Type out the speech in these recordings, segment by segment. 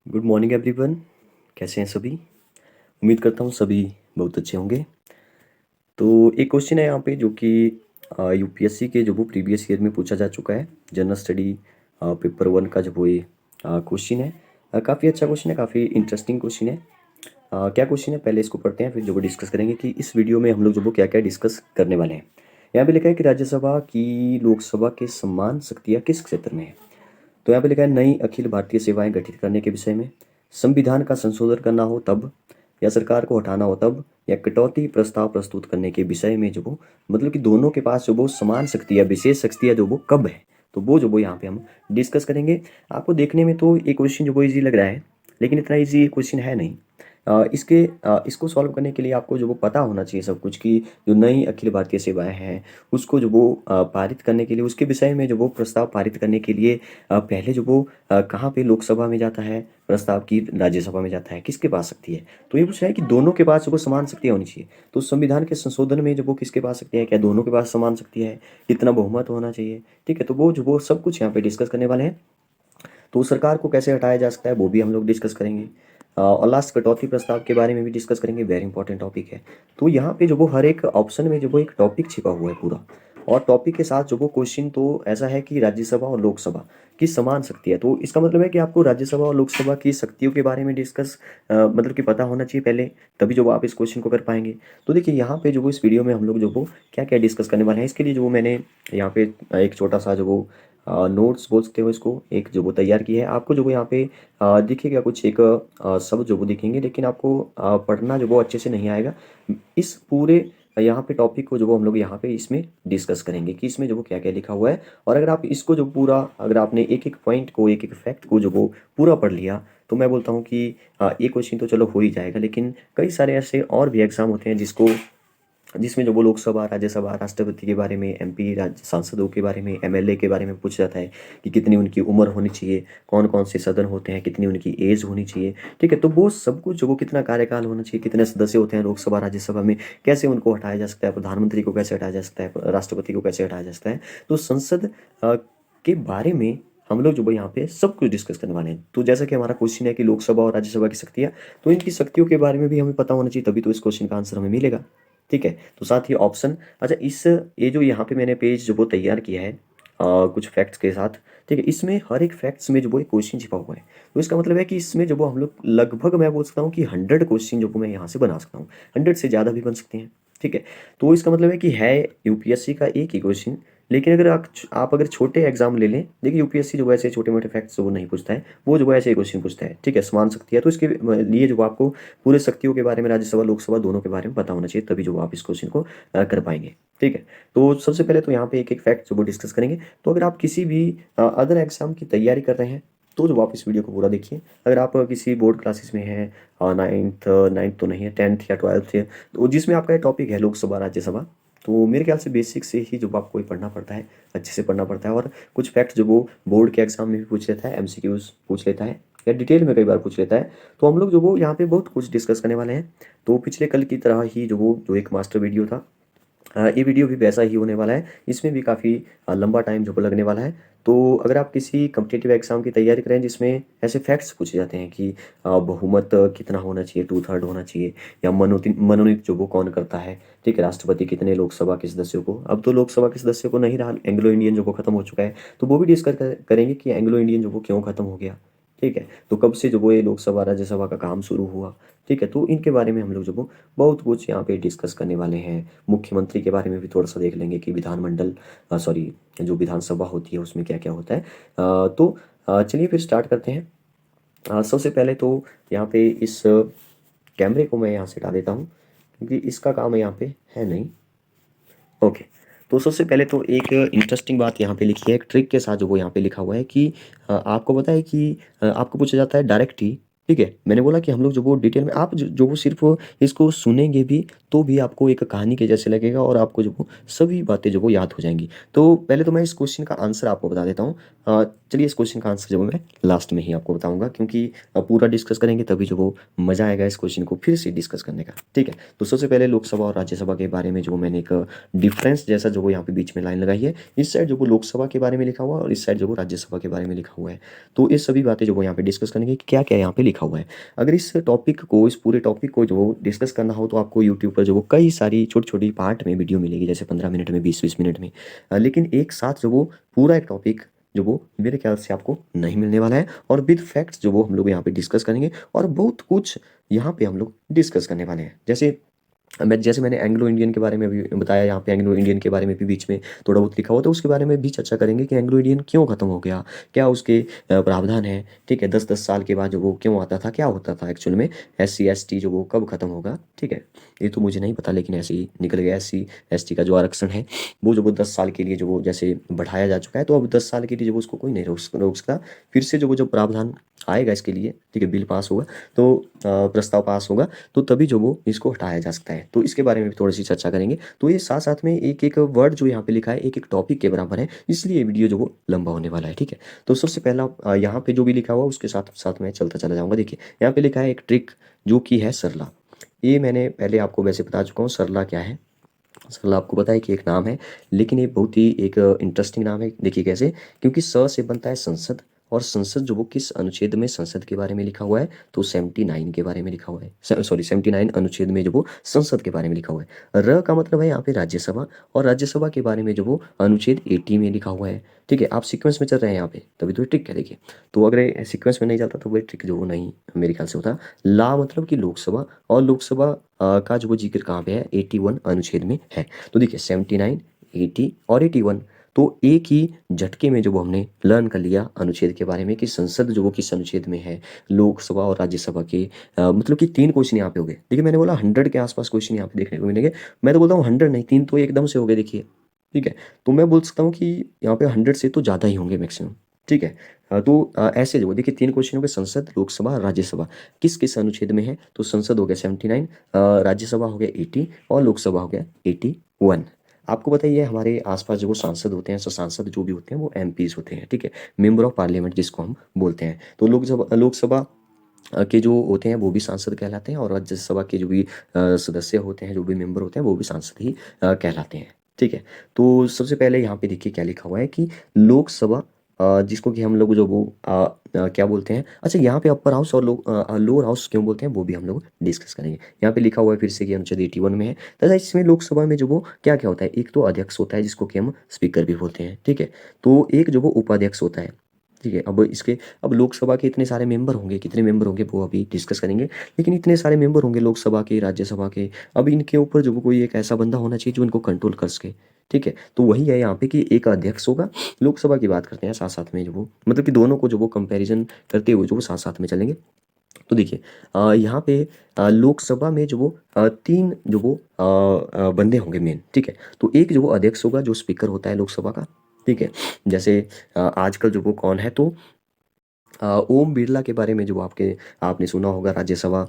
Good morning everyone. कैसे हैं सभी? उम्मीद करता हूँ सभी बहुत अच्छे होंगे। तो एक क्वेश्चन है यहाँ पे जो कि यूपीएससी के जो वो प्रीवियस ईयर में पूछा जा चुका है। जनरल स्टडी पेपर 1 का जो वो ये क्वेश्चन है। काफ़ी अच्छा क्वेश्चन है, काफ़ी इंटरेस्टिंग क्वेश्चन है। क्या क्वेश्चन है पहले इसको पढ़ते हैं, फिर जो वो डिस्कस करेंगे कि इस वीडियो में हम लोग जो वो क्या क्या डिस्कस करने वाले हैं। यहाँ पे लिखा है कि राज्यसभा की लोकसभा के समान शक्तियाँ किस क्षेत्र में है। तो यहाँ पे लिखा है नई अखिल भारतीय सेवाएं गठित करने के विषय में, संविधान का संशोधन करना हो तब, या सरकार को हटाना हो तब, या कटौती प्रस्ताव प्रस्तुत करने के विषय में जो वो मतलब कि दोनों के पास जो वो समान शक्ति या विशेष शक्तियाँ जो वो कब है। तो वो जो वो यहाँ पे हम डिस्कस करेंगे। आपको देखने में तो ये क्वेश्चन जो वो ईजी लग रहा है, लेकिन इतना ईजी क्वेश्चन है नहीं। इसको सॉल्व करने के लिए आपको जो वो पता होना चाहिए सब कुछ कि जो नई अखिल भारतीय सेवाएं हैं उसको जो वो पारित करने के लिए, उसके विषय में जो वो प्रस्ताव पारित करने के लिए पहले जो वो कहाँ पे लोकसभा में जाता है प्रस्ताव की, राज्यसभा में जाता है, किसके पास शक्ति है। तो ये पूछा है कि दोनों के पास जो वो समान शक्तियाँ होनी चाहिए। तो संविधान के संशोधन में जो वो किसके पास शक्ति है, क्या दोनों के पास समान शक्ति है, कितना बहुमत होना चाहिए। ठीक है, तो वो जो वो सब कुछ यहाँ पे डिस्कस करने वाले हैं। तो सरकार को कैसे हटाया जा सकता है वो भी हम लोग डिस्कस करेंगे। और लास्ट कटौती प्रस्ताव के बारे में भी डिस्कस करेंगे, वेरी इंपॉर्टेंट टॉपिक है। तो यहाँ पे जो वो हर एक ऑप्शन में जो वो एक टॉपिक छिपा हुआ है पूरा, और टॉपिक के साथ जो वो क्वेश्चन तो ऐसा है कि राज्यसभा और लोकसभा की समान शक्ति है। तो इसका मतलब है कि आपको राज्यसभा और लोकसभा की शक्तियों के बारे में डिस्कस मतलब कि पता होना चाहिए पहले, तभी जो वो आप इस क्वेश्चन को कर पाएंगे। तो देखिए यहाँ पे जो वो इस वीडियो में हम लोग जो वो क्या क्या डिस्कस करने वाले हैं, इसके लिए जो वो मैंने यहाँ पे एक छोटा सा जो वो नोट्स बोल सकते हो इसको, एक जो वो तैयार की है। आपको जो वो यहाँ पे दिखेगा कुछ एक शब्द जो वो दिखेंगे, लेकिन आपको पढ़ना जो वो अच्छे से नहीं आएगा। इस पूरे यहाँ पे टॉपिक को जो वो हम लोग यहाँ पे इसमें डिस्कस करेंगे कि इसमें जो वो क्या क्या लिखा हुआ है। और अगर आप इसको जो पूरा, अगर आपने एक एक पॉइंट को, एक एक फैक्ट को जो वो पूरा पढ़ लिया, तो मैं बोलता हूँ कि ये क्वेश्चन तो चलो हो ही जाएगा। लेकिन कई सारे ऐसे और भी एग्जाम होते हैं जिसमें जो वो लोकसभा, राज्यसभा, राष्ट्रपति के बारे में, एमपी राज्य सांसदों के बारे में, एमएलए के बारे में पूछ जाता है कि कितनी उनकी उम्र होनी चाहिए, कौन कौन से सदन होते हैं, कितनी उनकी एज होनी चाहिए। ठीक है, तो वो सब कुछ जो वो कितना कार्यकाल होना चाहिए, कितने सदस्य होते हैं लोकसभा राज्यसभा में, कैसे उनको हटाया जा सकता है, प्रधानमंत्री को कैसे हटाया जा सकता है, राष्ट्रपति को कैसे हटाया जा सकता है। तो संसद के बारे में हम लोग जो वो यहाँ पे सब कुछ डिस्कस करने वाले हैं। तो जैसा कि हमारा क्वेश्चन है कि लोकसभा और राज्यसभा की शक्तियाँ, तो इनकी शक्तियों के बारे में भी हमें पता होना चाहिए, तभी तो इस क्वेश्चन का आंसर हमें मिलेगा। ठीक है, तो साथ ही ऑप्शन, अच्छा इस ये जो यहाँ पे मैंने पेज जो वो तैयार किया है कुछ फैक्ट्स के साथ। ठीक है, इसमें हर एक फैक्ट्स में जो वो एक क्वेश्चन छिपा हुआ है। तो इसका मतलब है कि इसमें जो वो हम लोग लगभग, मैं बोल सकता हूँ कि 100 क्वेश्चन जो वो मैं यहाँ से बना सकता हूँ। 100 से ज़्यादा भी बन सकते हैं। ठीक है, तो इसका मतलब है कि है यूपीएससी का एक ही क्वेश्चन। लेकिन अगर आप अगर छोटे एग्जाम ले लें, देखिए यूपीएससी जो वैसे छोटे मोटे फैक्ट्स वो नहीं पूछता है, वो जो ऐसे क्वेश्चन पूछता है। ठीक है, समान शक्ति है, तो इसके लिए जो आपको पूरे शक्तियों के बारे में, राज्यसभा लोकसभा दोनों के बारे में पता होना चाहिए, तभी जो आप इस क्वेश्चन को कर पाएंगे। ठीक है, तो सबसे पहले तो यहाँ पे एक एक फैक्ट जो वो डिस्कस करेंगे। तो अगर आप किसी भी अदर एग्जाम की तैयारी कर रहे हैं, तो जो आप इस वीडियो को पूरा देखिए। अगर आप किसी बोर्ड क्लासेस में हैं, नाइन्थ नाइन्थ तो नहीं है, 10th या 12th है, तो जिसमें आपका टॉपिक है लोकसभा राज्यसभा, तो मेरे ख्याल से बेसिक से ही जो आपको ये पढ़ना पड़ता है, अच्छे से पढ़ना पड़ता है। और कुछ फैक्ट जो वो बोर्ड के एग्जाम में भी पूछ लेता है, एमसीक्यूज पूछ लेता है, या डिटेल में कई बार पूछ लेता है। तो हम लोग जो वो यहाँ पे बहुत कुछ डिस्कस करने वाले हैं। तो पिछले कल की तरह ही जो एक मास्टर वीडियो था, ये वीडियो भी वैसा ही होने वाला है। इसमें भी काफ़ी लंबा टाइम जो लगने वाला है। तो अगर आप किसी कम्पिटिटिव एग्जाम की तैयारी करें जिसमें ऐसे फैक्ट्स पूछे जाते हैं कि बहुमत कितना होना चाहिए, 2/3 होना चाहिए, या मनोनीत जो वो कौन करता है। ठीक है, राष्ट्रपति कितने लोकसभा के सदस्यों को, अब तो लोकसभा के सदस्यों को नहीं रहा, एंग्लो इंडियन जो वो खत्म हो चुका है। तो वो भी डिस्कस करेंगे कि एंग्लो इंडियन जो वो क्यों खत्म हो गया। ठीक है, तो कब से जो वो ये लोकसभा राज्यसभा का काम शुरू हुआ। ठीक है, तो इनके बारे में हम लोग जो वो बहुत कुछ यहाँ पे डिस्कस करने वाले हैं। मुख्यमंत्री के बारे में भी थोड़ा सा देख लेंगे कि विधानमंडल, सॉरी, जो विधानसभा होती है उसमें क्या क्या होता है। तो चलिए फिर स्टार्ट करते हैं। सबसे पहले तो यहाँ पे इस कैमरे को मैं यहाँ से हटा देता हूँ, क्योंकि इसका काम यहाँ पे है नहीं। ओके, तो सबसे पहले तो एक इंटरेस्टिंग बात यहाँ पे लिखी है, एक ट्रिक के साथ जो वो यहाँ पे लिखा हुआ है कि आपको पता है कि आपको पूछा जाता है डायरेक्ट ही ठीक है, मैंने बोला कि हम लोग जो वो डिटेल में आप जो वो सिर्फ़ इसको सुनेंगे भी, तो भी आपको एक कहानी के जैसे लगेगा और आपको जो वो सभी बातें जो वो याद हो जाएँगी। तो पहले तो मैं इस क्वेश्चन का आंसर आपको बता देता हूँ। चलिए इस क्वेश्चन का आंसर जो मैं लास्ट में ही आपको बताऊँगा, क्योंकि पूरा डिस्कस करेंगे तभी जो वो मज़ा आएगा इस क्वेश्चन को फिर से डिस्कस करने का। ठीक है, तो सबसे पहले लोकसभा और राज्यसभा के बारे में जो मैंने एक डिफरेंस जैसा जो वो यहाँ पे बीच में लाइन लगाई है, इस साइड जो वो लोकसभा के बारे में लिखा हुआ है और इस साइड जो वो राज्यसभा के बारे में लिखा हुआ है। तो ये सभी बातें जो वो यहाँ पे डिस्कस करेंगे कि क्या-क्या यहाँ पे लिखा हुआ है। अगर इस पूरे टॉपिक को जो डिस्कस करना हो तो आपको यूट्यूब पर जो वो कई सारी छोटी-छोटी पार्ट में वीडियो मिलेगी, जैसे 15 मिनट में, 20-20 मिनट में। लेकिन एक साथ जो वो पूरा एक टॉपिक जो वो मेरे ख्याल से आपको नहीं मिलने वाला है, और विद फैक्ट्स जो वो हम लोग यहाँ पे डिस्कस करेंगे और बहुत कुछ यहाँ पे हम लोग डिस्कस करने वाले हैं। जैसे मैंने एंग्लो इंडियन के बारे में भी बताया, यहाँ पे एंग्लो इंडियन के बारे में भी बीच में थोड़ा बहुत लिखा हुआ, तो उसके बारे में भी चर्चा करेंगे कि एंग्लो इंडियन क्यों खत्म हो गया, क्या उसके प्रावधान है, ठीक है, 10-10 साल के बाद जो वो क्यों आता था, क्या होता था एक्चुअल में, SC ST जो वो कब खत्म होगा, ठीक है। ये तो मुझे नहीं पता, लेकिन ऐसे ही निकल गया। SC ST का जो आरक्षण है वो जो वो 10 साल के लिए जो वो जैसे बढ़ाया जा चुका है, तो अब 10 साल के लिए जो वो उसको कोई नहीं रोक सकता। फिर से जो वो जो प्रावधान आएगा इसके लिए, ठीक है, बिल पास होगा, तो प्रस्ताव पास होगा, तो तभी जो वो इसको हटाया जा सकता है। तो इसके बारे में भी थोड़ी सी चर्चा करेंगे। तो ये साथ साथ में एक एक वर्ड जो यहाँ पे लिखा है एक एक टॉपिक के बराबर है, इसलिए ये वीडियो जो वो लंबा होने वाला है, ठीक है। तो सबसे पहला यहाँ पे जो भी लिखा हुआ उसके साथ साथ मैं चलता चला जाऊँगा। देखिए यहाँ पे लिखा है एक ट्रिक जो कि है सरला। ये मैंने पहले आपको वैसे बता चुका हूँ सरला क्या है। सरला आपको पता है कि एक नाम है, लेकिन ये बहुत ही एक इंटरेस्टिंग नाम है। देखिए कैसे, क्योंकि स से बनता है संसद, और संसद जो वो किस अनुच्छेद में संसद के बारे में लिखा हुआ है, तो 79 के बारे में लिखा हुआ है, सॉरी 79 अनुच्छेद में जो वो संसद के बारे में लिखा हुआ है। र का मतलब है यहाँ पे राज्यसभा, और राज्यसभा के बारे में जो वो अनुच्छेद 80 में लिखा हुआ है। ठीक है, आप सीक्वेंस में चल रहे हैं यहाँ पे, तभी तो ये ट्रिक है। देखिए, तो अगर ये सीक्वेंस में नहीं चलता तो वो ट्रिक जो वो नहीं मेरे ख्याल से होता। ला मतलब कि लोकसभा, और लोकसभा का जो वो जिक्र कहाँ पे है, 81 अनुच्छेद में है। तो देखिए 79, 80 और 81, तो एक ही झटके में जो वो हमने लर्न कर लिया अनुच्छेद के बारे में कि संसद जो वो किस अनुच्छेद में है, लोकसभा और राज्यसभा के मतलब कि 3 क्वेश्चन यहाँ पे हो गए। देखिए मैंने बोला 100 के आसपास क्वेश्चन यहाँ पे देखने को मिलेंगे। मैं तो बोलता हूँ 100 नहीं, 3 तो एकदम से हो गए। देखिए, ठीक है, तो मैं बोल सकता हूँ कि यहाँ पे 100 से तो ज़्यादा ही होंगे मैक्सिमम। ठीक है, तो ऐसे जो देखिए 3 क्वेश्चन हो गए, संसद, लोकसभा, राज्यसभा किस किस अनुच्छेद में है, तो संसद हो गया 79, राज्यसभा हो गया 80 और लोकसभा हो गया 81। आपको बताइए हमारे आसपास जो वो सांसद होते हैं, सांसद जो भी होते हैं वो MPs होते हैं, ठीक है, मेंबर ऑफ पार्लियामेंट जिसको हम बोलते हैं। तो लोकसभा लोकसभा के जो होते हैं वो भी सांसद कहलाते हैं, और राज्यसभा के जो भी सदस्य होते हैं, जो भी मेंबर होते हैं, वो भी सांसद ही कहलाते हैं। ठीक है, तो सबसे पहले यहाँ पे देखिए क्या लिखा हुआ है कि लोकसभा जिसको कि हम लोग जो वो क्या बोलते हैं, अच्छा यहाँ पे अपर हाउस और लोअर हाउस क्यों बोलते हैं वो भी हम लोग डिस्कस करेंगे। यहाँ पे लिखा हुआ है फिर से कि अनुच्छेद 81 में है तथा इसमें लोकसभा में जो वो क्या क्या होता है, एक तो अध्यक्ष होता है जिसको कि हम स्पीकर भी बोलते हैं, ठीक है, तो एक जो वो उपाध्यक्ष होता है, ठीक है। अब लोकसभा के इतने सारे मेंबर होंगे, कितने मेंबर होंगे वो अभी डिस्कस करेंगे, लेकिन इतने सारे मेंबर होंगे लोकसभा के, राज्यसभा के, अब इनके ऊपर जो वो कोई एक ऐसा बंदा होना चाहिए जो इनको कंट्रोल कर सके। ठीक है, तो वही है यहाँ पे कि एक अध्यक्ष होगा। लोकसभा की बात करते हैं साथ साथ में, जो वो मतलब कि दोनों को जो वो कंपैरिजन करते हुए जो वो साथ साथ में चलेंगे। तो देखिए यहाँ पे लोकसभा में जो वो 3 जो वो बंदे होंगे मेन, ठीक है। तो एक जो वो अध्यक्ष होगा जो स्पीकर होता है लोकसभा का, ठीक है। जैसे आजकल जो वो कौन है, तो ओम बिरला के बारे में जो आपने सुना होगा, राज्यसभा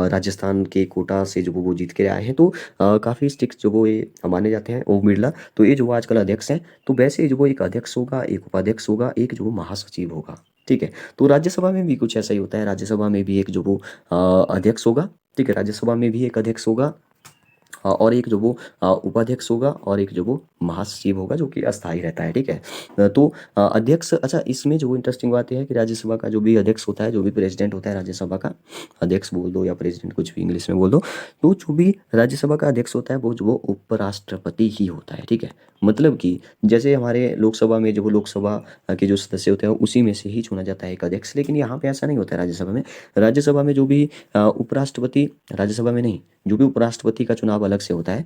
राजस्थान के कोटा से जो वो जीत के आए हैं, तो काफ़ी स्ट्रिक्ट जो वो ये माने जाते हैं ओम बिरला। तो ये जो वो आजकल अध्यक्ष हैं, तो वैसे जो वो एक अध्यक्ष होगा, एक उपाध्यक्ष होगा, एक जो वो महासचिव होगा, ठीक है। तो राज्यसभा में भी कुछ ऐसा ही होता है, राज्यसभा में भी एक जो वो अध्यक्ष होगा, ठीक है, राज्यसभा में भी एक अध्यक्ष होगा, और एक जो वो उपाध्यक्ष होगा, और एक जो वो महासचिव होगा जो कि अस्थायी रहता है, ठीक है। तो अध्यक्ष, अच्छा इसमें जो इंटरेस्टिंग बात यह है कि राज्यसभा का जो भी अध्यक्ष होता है, जो भी प्रेसिडेंट होता है राज्यसभा का, अध्यक्ष बोल दो या प्रेसिडेंट कुछ भी इंग्लिश में बोल दो, तो जो भी राज्यसभा का अध्यक्ष होता है वो जो वो उपराष्ट्रपति ही होता है, ठीक है। मतलब कि जैसे हमारे लोकसभा में जो वो लोकसभा के जो सदस्य होते हैं उसी में से ही चुना जाता है एक अध्यक्ष, लेकिन यहाँ पे ऐसा नहीं होता है राज्यसभा में। राज्यसभा में जो भी उपराष्ट्रपति, राज्यसभा में नहीं, जो भी उपराष्ट्रपति का चुनाव अलग से होता है,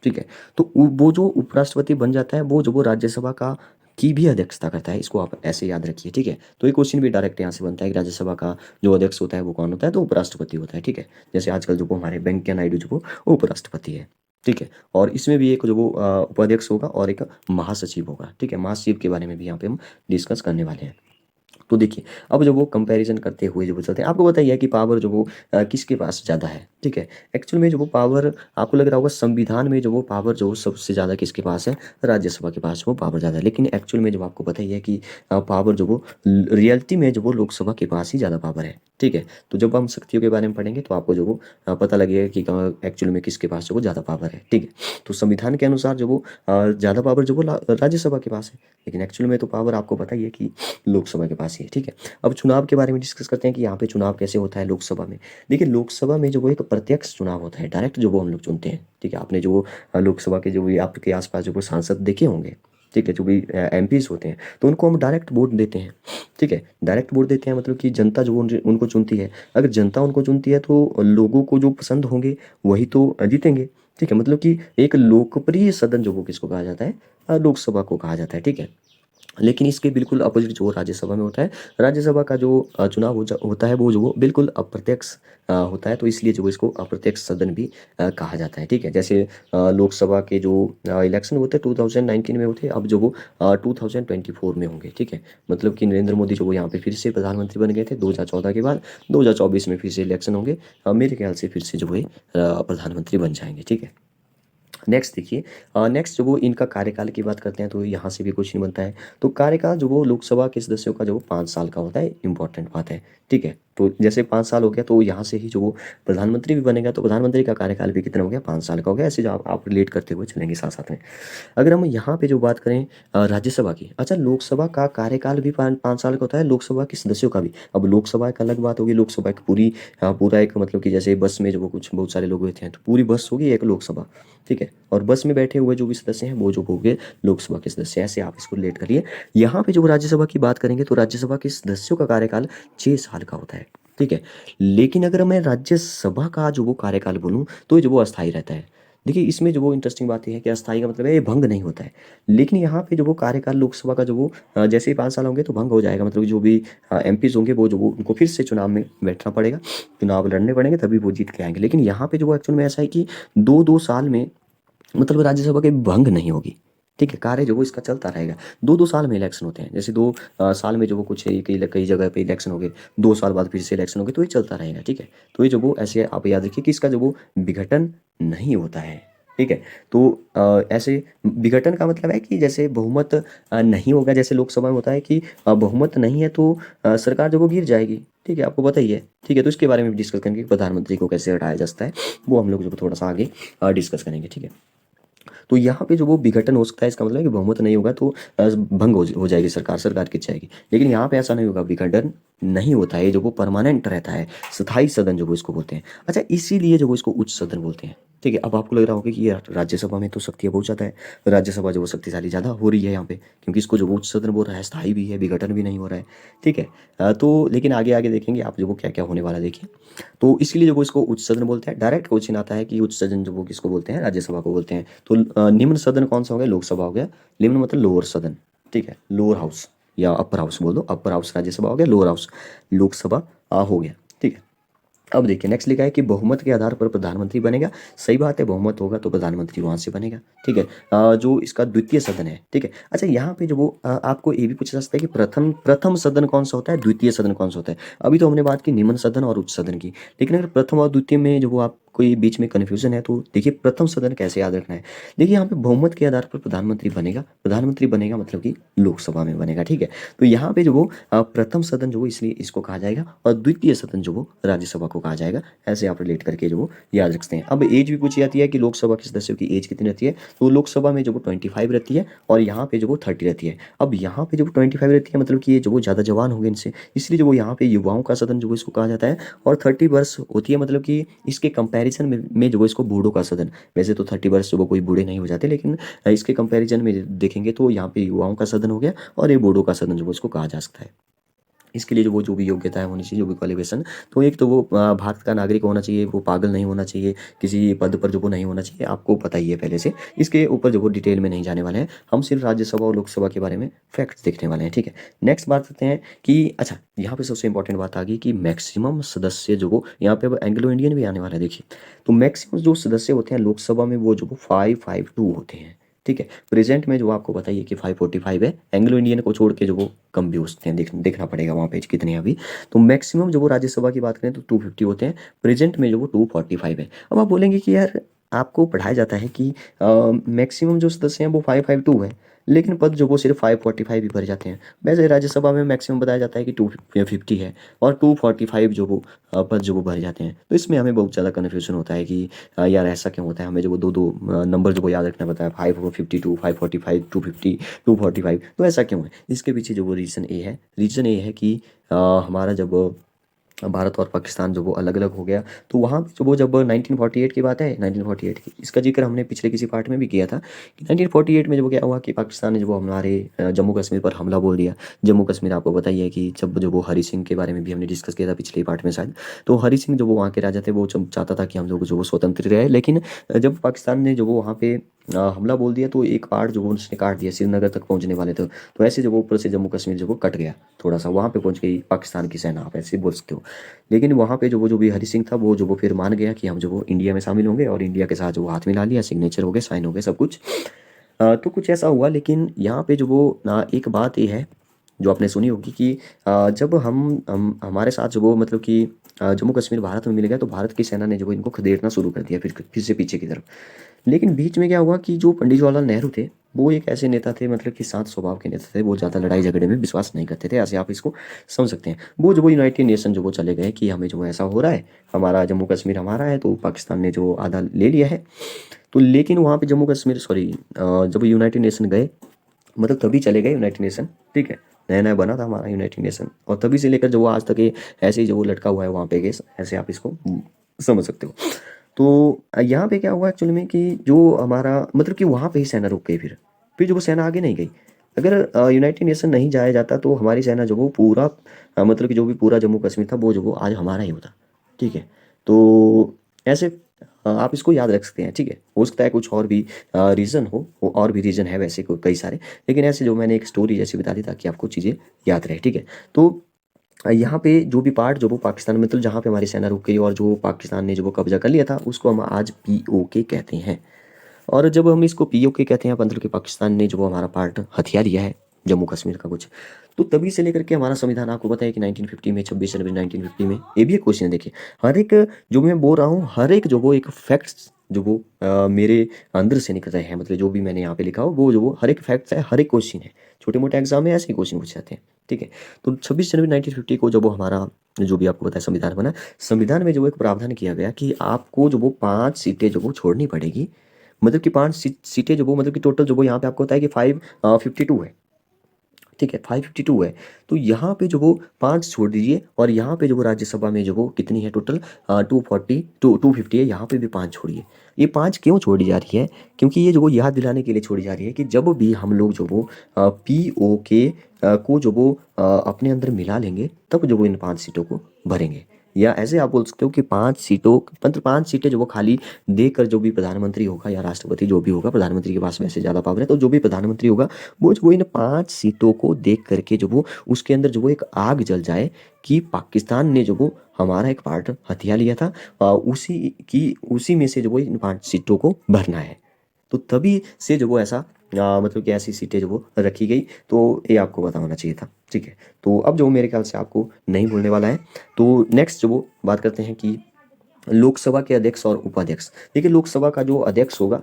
ठीक है। तो वो जो उपराष्ट्रपति बन जाता है वो जो वो राज्यसभा का की भी अध्यक्षता करता है, इसको आप ऐसे याद रखिए, ठीक है। तो ये क्वेश्चन भी डायरेक्ट यहाँ से बनता है कि राज्यसभा का जो अध्यक्ष होता है वो कौन होता है, तो उपराष्ट्रपति होता है, ठीक है। जैसे आजकल जो वो हमारे वेंकैया नायडू जो वो उपराष्ट्रपति है, ठीक है। और इसमें भी एक जो वो उपाध्यक्ष होगा और एक महासचिव होगा, ठीक है। महासचिव के बारे में भी यहाँ पे हम डिस्कस करने वाले हैं। तो देखिए, अब जब वो कंपैरिज़न करते हुए जब वो चलते हैं, आपको पता ही है कि पावर जो वो किसके पास ज़्यादा है, ठीक है? एक्चुअल में जो वो पावर आपको लग रहा होगा संविधान में जो वो पावर जो सबसे ज़्यादा किसके पास है? राज्यसभा के पास वो पावर ज़्यादा है। लेकिन एक्चुअल में जब आपको पता ही है कि पावर जो वो रियलिटी में जो वो लोकसभा के पास ही ज़्यादा पावर है, ठीक है? तो जब हम शक्तियों के बारे में पढ़ेंगे तो आपको जो वो पता लगेगा कि एक्चुअल में किसके पास जो वो ज़्यादा पावर है, ठीक है? तो संविधान के अनुसार जो वो ज़्यादा पावर जो वो राज्यसभा के पास है, लेकिन एक्चुअल में तो पावर आपको पता ही है कि लोकसभा के पास ही है, ठीक है? अब चुनाव के बारे में डिस्कस करते हैं कि यहाँ पे चुनाव कैसे होता है लोकसभा में। देखिए, लोकसभा में जो वो एक प्रत्यक्ष चुनाव होता है, डायरेक्ट जो वो हम लोग चुनते हैं, ठीक है? आपने जो लोकसभा के जो भी आपके आस-पास जो वो सांसद देखे होंगे, ठीक है? जो भी एमपीज़ होते हैं, तो उनको हम डायरेक्ट वोट देते हैं, ठीक है? डायरेक्ट वोट देते हैं मतलब कि जनता जो उनको चुनती है। अगर जनता उनको चुनती है तो लोगों को जो पसंद होंगे वही तो जीतेंगे, ठीक है? मतलब कि एक लोकप्रिय सदन जो वो किसको कहा जाता है? लोकसभा को कहा जाता है, ठीक है? लेकिन इसके बिल्कुल अपोजिट जो राज्यसभा में होता है, राज्यसभा का जो चुनाव होता है वो जो वो बिल्कुल अप्रत्यक्ष होता है, तो इसलिए जो इसको अप्रत्यक्ष सदन भी कहा जाता है, ठीक है? जैसे लोकसभा के जो इलेक्शन होते हैं 2019 में होते, अब जो वो 2024 में होंगे, ठीक है? मतलब कि नरेंद्र मोदी जो वो यहाँ पे फिर से प्रधानमंत्री बन गए थे 2014 के बाद, 2024 में फिर से इलेक्शन होंगे, मेरे ख्याल से फिर से जो है प्रधानमंत्री बन जाएंगे, ठीक है? नेक्स्ट देखिए, नेक्स्ट जो वो इनका कार्यकाल की बात करते हैं तो यहाँ से भी क्वेश्चन बनता है। तो कार्यकाल जो वो लोकसभा के सदस्यों का जो 5 साल का होता है, इंपॉर्टेंट बात है, ठीक है? तो जैसे 5 साल हो गया तो यहाँ से ही जो वो प्रधानमंत्री भी बनेगा तो प्रधानमंत्री का कार्यकाल भी कितना हो गया? 5 साल का हो गया। ऐसे जो आप रिलेट करते हुए चलेंगे साथ-साथ में। अगर हम यहाँ पे जो बात करें राज्यसभा की, अच्छा लोकसभा का कार्यकाल भी 5 साल का होता है, लोकसभा के सदस्यों का भी। अब लोकसभा एक अलग बात होगी, लोकसभा एक पूरा एक मतलब कि जैसे बस में जो वो कुछ बहुत सारे लोग होते हैं, तो पूरी बस होगी एक लोकसभा, ठीक है? और बस में बैठे हुए जो भी सदस्य हैं, वो जो हो गए लोकसभा के सदस्य, ऐसे आप इसको रिलेट करिए। यहाँ पे जो राज्यसभा की बात करेंगे, तो राज्यसभा के सदस्यों का कार्यकाल 6 साल का होता है, ठीक है? लेकिन अगर मैं राज्यसभा का जो वो कार्यकाल बोलूँ, तो जो वो अस्थायी रहता है। देखिए, इसमें जो वो इंटरेस्टिंग बात ये है कि अस्थायी का मतलब है ये भंग नहीं होता है। लेकिन यहाँ पे जो वो कार्यकाल लोकसभा का जो वो जैसे ही 5 साल होंगे तो भंग हो जाएगा, मतलब जो भी एमपीज़ होंगे वो जो वो उनको फिर से चुनाव में बैठना पड़ेगा, चुनाव लड़ने पड़ेंगे तभी वो जीत के आएँगे। लेकिन यहाँ पे जो वो एक्चुअल में ऐसा है कि 2-2 साल में मतलब राज्यसभा की भंग नहीं होगी, ठीक है? कार्य जो वो इसका चलता रहेगा। 2-2 साल में इलेक्शन होते हैं, जैसे 2 साल में जो वो कुछ कई जगह पे इलेक्शन हो गए, 2 साल बाद फिर से इलेक्शन हो गए, तो ये चलता रहेगा, ठीक है? तो ये जो वो ऐसे आप याद रखिए कि इसका जो वो विघटन नहीं होता है, ठीक है? तो ऐसे विघटन का मतलब है कि जैसे बहुमत नहीं होगा, जैसे लोकसभा में होता है कि बहुमत नहीं है तो सरकार जो वो गिर जाएगी, ठीक है? आपको पता ही है, ठीक है? तो इसके बारे में भी डिस्कस करेंगे कि प्रधानमंत्री को कैसे हटाया जा सकता है, वो हम लोग जो थोड़ा-सा आगे डिस्कस करेंगे, ठीक है? तो यहाँ पे जो वो विघटन हो सकता है, इसका मतलब है कि बहुमत नहीं होगा तो भंग हो जाएगी सरकार, सरकार गिर जाएगी। लेकिन यहाँ पे ऐसा नहीं होगा, विघटन नहीं होता है, ये जो वो परमानेंट रहता है, स्थायी सदन जो वो इसको बोलते हैं। अच्छा, इसीलिए जो वो इसको उच्च सदन बोलते हैं, ठीक है? अब आपको लग रहा होगा कि ये राज्यसभा में तो शक्तियाँ बहुत ज़्यादा है, राज्यसभा जो वो शक्तिशाली ज़्यादा हो रही है यहाँ पे, क्योंकि इसको जो वो उच्च सदन बोल रहा है, स्थायी भी है, विघटन भी नहीं हो रहा है, ठीक है? तो लेकिन आगे-आगे देखेंगे आप जो वो क्या-क्या होने वाला है, देखिए। तो इसीलिए जो वो इसको उच्च सदन बोलते हैं। डायरेक्ट क्वेश्चन आता है कि उच्च सदन जो वो किसको बोलते हैं? राज्यसभा को बोलते हैं। तो निम्न सदन कौन-सा हो गया? लोकसभा हो गया। निम्न मतलब लोअर सदन, ठीक है? लोअर हाउस या अपर हाउस बोल दो। अपर हाउस राज्यसभा हो गया, लोअर हाउस लोकसभा हो गया, ठीक है? अब देखिए नेक्स्ट लिखा है कि बहुमत के आधार पर प्रधानमंत्री बनेगा। सही बात है, बहुमत होगा तो प्रधानमंत्री वहाँ से बनेगा, ठीक है? जो इसका द्वितीय सदन है, ठीक है? अच्छा, यहाँ पे जो वो आपको ये भी पूछा जा सकता है कि प्रथम प्रथम सदन कौन-सा होता है, द्वितीय सदन कौन-सा होता है? अभी तो हमने बात की निम्न सदन और उच्च सदन की, लेकिन अगर प्रथम और द्वितीय में जो वो आप कोई बीच में कन्फ्यूज़न है तो देखिए प्रथम सदन कैसे याद रखना है। देखिए यहाँ पे बहुमत के आधार पर प्रधानमंत्री बनेगा मतलब कि लोकसभा में बनेगा, ठीक है? तो यहाँ पे जो वो प्रथम सदन जो वो इसलिए इसको कहा जाएगा और द्वितीय सदन जो वो राज्यसभा को कहा जाएगा। ऐसे आप रिलेट करके जो वो याद रखते हैं। अब एज भी पूछी जाती है कि लोकसभा के सदस्यों की एज कितनी रहती है, तो लोकसभा में जो वो 25 रहती है और यहाँ पे जो वो 30 रहती है। अब यहाँ पे जो वो 25 रहती है मतलब कि ये जो वो ज़्यादा जवान होंगे इनसे, इसलिए जो वो यहाँ पे युवाओं का सदन जो वो इसको कहा जाता है। और 30 वर्ष होती है मतलब कि इसके कंपैरिजन में जो वो इसको बूढ़ों का सदन, वैसे तो 30 वर्ष जो वो कोई बूढ़े नहीं हो जाते, लेकिन इसके कंपैरिजन में देखेंगे तो यहाँ पे युवाओं का सदन हो गया और ये बूढ़ों का सदन जो वो इसको कहा जा सकता है। इसके लिए जो भी योग्यताएँ होनी चाहिए, जो भी क्वालिफ़िकेशन, तो एक तो वो भारत का नागरिक होना चाहिए, वो पागल नहीं होना चाहिए, किसी पद पर जो वो नहीं होना चाहिए, आपको पता ही है पहले से। इसके ऊपर जो वो डिटेल में नहीं जाने वाले हैं, हम सिर्फ राज्यसभा और लोकसभा के बारे में फैक्ट्स देखने वाले हैं, ठीक है? नेक्स्ट बात करते हैं कि अच्छा, यहाँ पे सबसे इंपॉर्टेंट बात आ गई कि मैक्सिमम सदस्य जो वो यहाँ पे अब एंग्लो इंडियन भी आने वाला है देखिए। तो मैक्सिमम जो सदस्य होते हैं लोकसभा में वो जो वो 552 होते हैं, ठीक है। प्रेजेंट में जो आपको बताइए कि 545 है, एंग्लो इंडियन को छोड़ के जो वो कम भी हो सकते हैं, देखना पड़ेगा वहाँ पे कितने हैं अभी। तो मैक्सिमम जो वो राज्यसभा की बात करें तो 250 होते हैं, प्रेजेंट में जो वो 245 है। अब आप बोलेंगे कि यार आपको पढ़ाया जाता है कि मैक्सिमम जो सदस्य हैं वो 552 है, लेकिन पद जो वो सिर्फ 545 ही भरे जाते हैं। वैसे राज्यसभा में मैक्सिमम बताया जाता है कि 250 है और 245 जो वो पद जो वो भरे जाते हैं। तो इसमें हमें बहुत ज़्यादा कन्फ्यूजन होता है कि यार ऐसा क्यों होता है, हमें जो वो दो दो नंबर जो वो याद रखना पड़ता है, 552, 545, 250, 245। तो ऐसा क्यों है, इसके पीछे जो वो रीज़न ए है, रीज़न ए है कि हमारा जब भारत और पाकिस्तान जो वो अलग अलग हो गया, तो वहाँ पे जो वो जब 1948 की बात है, 1948 की, इसका जिक्र हमने पिछले किसी पार्ट में भी किया था कि 1948 में जब क्या हुआ कि पाकिस्तान ने जो वो हमारे जम्मू कश्मीर पर हमला बोल दिया। जम्मू कश्मीर आपको बताइए कि जब जो वो हरी सिंह के बारे में भी हमने डिस्कस किया था पिछले पार्ट में शायद। तो हरी सिंह जो वो वहाँ के राजा थे, वो चाहता था कि हम लोग जो वो स्वतंत्र रहे, लेकिन जब पाकिस्तान ने जो वो वहाँ पे हमला बोल दिया तो एक पार्ट जो वो उसने काट दिया, श्रीनगर तक पहुँचने वाले थे। तो ऐसे जो वो ऊपर से जम्मू कश्मीर जो वो कट गया थोड़ा सा, वहाँ पे पहुँच गई पाकिस्तान की सेना, आप ऐसे बोल सकते हो। लेकिन वहाँ पे जो भी हरी सिंह था, वो जो वो फिर मान गया कि हम जो वो इंडिया में शामिल होंगे, और इंडिया के साथ जो वो हाथ मिला लिया, सिग्नेचर हो गए, साइन हो गए, सब कुछ। तो कुछ ऐसा हुआ। लेकिन यहाँ पे जो वो एक बात ये है जो आपने सुनी होगी कि जब हम हमारे साथ जो वो मतलब कि जम्मू कश्मीर भारत में मिल गया, तो भारत की सेना ने जो वो इनको खदेड़ना शुरू कर दिया फिर से पीछे की तरफ। लेकिन बीच में क्या हुआ कि जो पंडित जवाहरलाल नेहरू थे, वो एक ऐसे नेता थे मतलब कि शांत स्वभाव के नेता थे, वो ज़्यादा लड़ाई झगड़े में विश्वास नहीं करते थे, ऐसे आप इसको समझ सकते हैं। वो जो वो यूनाइटेड नेशन जो वो चले गए कि हमें जो ऐसा हो रहा है, हमारा जम्मू कश्मीर हमारा है, तो पाकिस्तान ने जो आधा ले लिया है। तो लेकिन वहाँ पे जम्मू कश्मीर सॉरी जब यूनाइटेड नेशन गए, मतलब तभी चले गए यूनाइटेड नेशन, ठीक है। नया नया बना था हमारा यूनाइटेड नेशन, और तभी से लेकर जो वो आज तक ये ऐसे ही जो वो लटका हुआ है वहाँ पे केस, ऐसे आप इसको समझ सकते हो। तो यहाँ पे क्या हुआ एक्चुअली में कि जो हमारा मतलब कि वहाँ पे ही सेना रुक गई, फिर जो वो सेना आगे नहीं गई। अगर यूनाइटेड नेशन नहीं जाया जाता तो हमारी सेना जो वो पूरा मतलब कि जो भी पूरा जम्मू कश्मीर था, वो जो वो आज हमारा ही होता, ठीक है। तो ऐसे आप इसको याद रख सकते हैं, ठीक है। हो सकता है कुछ और भी रीज़न हो, वो और भी रीज़न है वैसे कई सारे, लेकिन ऐसे जो मैंने एक स्टोरी जैसी बता दी ताकि आपको चीज़ें याद रहे, ठीक है। तो यहाँ पे जो भी पार्ट जो वो पाकिस्तान मतलब जहाँ पे हमारी सेना रुक गई और जो पाकिस्तान ने जो वो कब्जा कर लिया था, उसको हम आज पीओके कहते हैं। और जब हम इसको पीओके कहते हैं, मतलब कि पाकिस्तान ने जो वो हमारा पार्ट हथिया लिया है जम्मू कश्मीर का कुछ, तो तभी से लेकर के हमारा संविधान आपको पता है कि 1950 में 26 जनवरी 1950 में, ये भी एक क्वेश्चन है देखिए। हर एक जो मैं बोल रहा हूँ, हर एक जो वो एक फैक्ट्स जो वो मेरे अंदर से निकल रहे हैं, मतलब जो भी मैंने यहाँ पे लिखा हो वो जो वो हर एक फैक्ट्स है, हर एक क्वेश्चन है। छोटे मोटे एग्जाम में ऐसे ही क्वेश्चन पूछे जाते हैं, ठीक है। तो 26 जनवरी 1950 को जब वो हमारा जो भी आपको पता है संविधान बना, संविधान में जो एक प्रावधान किया गया कि आपको जो वो 5 सीटें जो वो छोड़नी पड़ेगी, मतलब कि 5 सीटें जो वो मतलब कि टोटल जो वो यहाँ पे आपको होता है कि 552 है, ठीक है, 552 है। तो यहाँ पे जो वो 5 छोड़ दीजिए, और यहाँ पे जो वो राज्यसभा में जो वो कितनी है टोटल 250 है, यहाँ पे भी 5 छोड़िए। ये 5 क्यों छोड़ी जा रही है, क्योंकि ये जो वो याद दिलाने के लिए छोड़ी जा रही है कि जब भी हम लोग जो वो पीओके को जो वो अपने अंदर मिला लेंगे, तब जो वो इन 5 सीटों को भरेंगे। या ऐसे आप बोल सकते हो कि 5 सीटों मतलब 5 सीटें जो वो खाली देकर जो भी प्रधानमंत्री होगा या राष्ट्रपति जो भी होगा, प्रधानमंत्री के पास वैसे ज़्यादा पावर है, तो जो भी प्रधानमंत्री होगा वो जो वो इन 5 सीटों को देख करके जो वो उसके अंदर जो वो एक आग जल जाए कि पाकिस्तान ने जो वो हमारा एक पार्ट हथिया लिया था, उसी में से जो वो इन 5 सीटों को भरना है। तो तभी से जो वो ऐसा मतलब कि ऐसी सीटें जो वो रखी गई, तो ये आपको पता होना चाहिए था, ठीक है। तो अब जो मेरे ख्याल से आपको नहीं भूलने वाला है। तो नेक्स्ट जो वो बात करते हैं कि लोकसभा के अध्यक्ष और उपाध्यक्ष। देखिए लोकसभा का जो अध्यक्ष होगा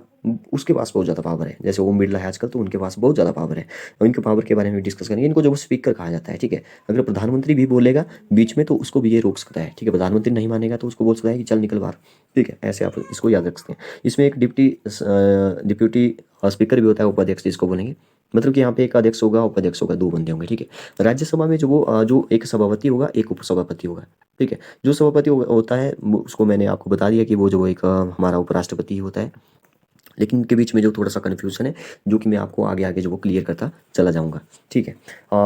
उसके पास बहुत ज़्यादा पावर है, जैसे ओम बिरला है आजकल, तो उनके पास बहुत ज़्यादा पावर है। और इनके पावर के बारे में डिस्कस करेंगे। इनको जो स्पीकर कहा जाता है, ठीक है। अगर प्रधानमंत्री भी बोलेगा बीच में तो उसको भी ये रोक सकता है, ठीक है। प्रधानमंत्री नहीं मानेगा तो उसको बोल सकता है कि चल निकल बाहर, ठीक है। ऐसे आप इसको याद रख सकते हैं। इसमें एक डिप्यूटी स्पीकर भी होता है, उपाध्यक्ष जिसको बोलेंगे। मतलब कि यहाँ पे एक अध्यक्ष होगा, उपाध्यक्ष होगा, 2 बंदे होंगे, ठीक है। राज्यसभा में जो वो जो एक सभापति होगा, एक उपसभापति होगा, ठीक है। जो सभापति होता है उसको मैंने आपको बता दिया कि वो जो एक हमारा उपराष्ट्रपति ही होता है। लेकिन इनके बीच में जो थोड़ा सा कन्फ्यूजन है, जो कि मैं आपको आगे आगे जो वो क्लियर करता चला जाऊंगा, ठीक है।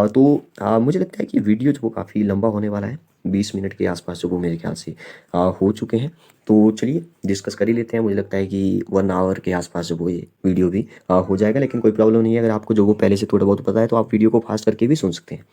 तो मुझे लगता है कि वीडियो जो वो काफ़ी लंबा होने वाला है, 20 मिनट के आसपास जो वो मेरे ख्याल से हो चुके हैं। तो चलिए डिस्कस कर ही लेते हैं। मुझे लगता है कि 1 आवर के आसपास जो वो ये वीडियो भी हो जाएगा, लेकिन कोई प्रॉब्लम नहीं है। अगर आपको जो वो पहले से थोड़ा बहुत पता है तो आप वीडियो को फास्ट करके भी सुन सकते हैं,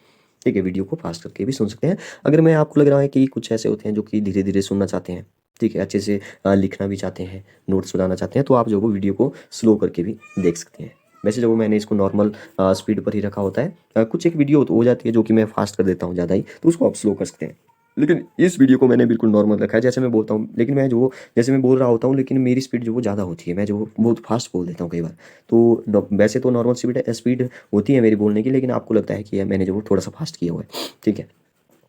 ठीक है। वीडियो को फास्ट करके भी सुन सकते हैं। अगर मैं आपको लग रहा है कि कुछ ऐसे होते हैं जो कि धीरे धीरे सुनना चाहते हैं, ठीक है, अच्छे से लिखना भी चाहते हैं, नोट्स बनाना चाहते हैं, तो आप जो वो वीडियो को स्लो करके भी देख सकते हैं। वैसे जो मैंने इसको नॉर्मल स्पीड पर ही रखा होता है। कुछ एक वीडियो तो हो जाती है जो कि मैं फास्ट कर देता हूँ ज़्यादा ही, तो उसको आप स्लो कर सकते हैं। लेकिन इस वीडियो को मैंने बिल्कुल नॉर्मल रखा है, जैसे मैं बोलता हूँ, लेकिन मैं जो जैसे मैं बोल रहा होता हूँ, लेकिन मेरी स्पीड जो वो ज़्यादा होती है, मैं जो बहुत फास्ट बोल देता हूँ कई बार। तो वैसे तो नॉर्मल स्पीड स्पीड होती है मेरी बोलने की, लेकिन आपको लगता है कि मैंने जो वो थोड़ा सा फास्ट किया हुआ है। ठीक है,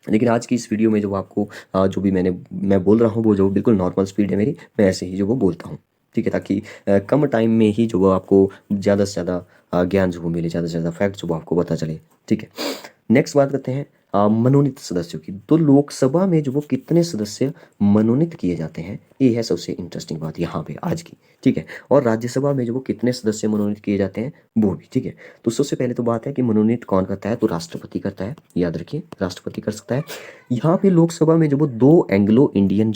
लेकिन आज की इस वीडियो में जो आपको जो भी मैं बोल रहा हूँ वो जो बिल्कुल नॉर्मल स्पीड है मेरी, मैं ऐसे ही जो वो बोलता हूँ। ठीक है, ताकि कम टाइम में ही जो वो आपको ज़्यादा से ज़्यादा ज्ञान जो वो मिले, ज़्यादा से ज़्यादा फैक्ट जो वो आपको पता चले। ठीक है, नेक्स्ट बात करते हैं मनोनीत सदस्यों की। तो लोकसभा में जो वो कितने सदस्य मनोनीत किए जाते हैं, ये है सबसे इंटरेस्टिंग बात यहाँ पे आज की। ठीक है, और राज्यसभा में जो वो कितने सदस्य मनोनीत किए जाते हैं वो भी। ठीक है, तो सबसे पहले तो बात है कि मनोनीत कौन करता है, तो राष्ट्रपति करता है, याद रखिए राष्ट्रपति कर सकता है। यहाँ पे लोकसभा में जो वो दो एंग्लो इंडियन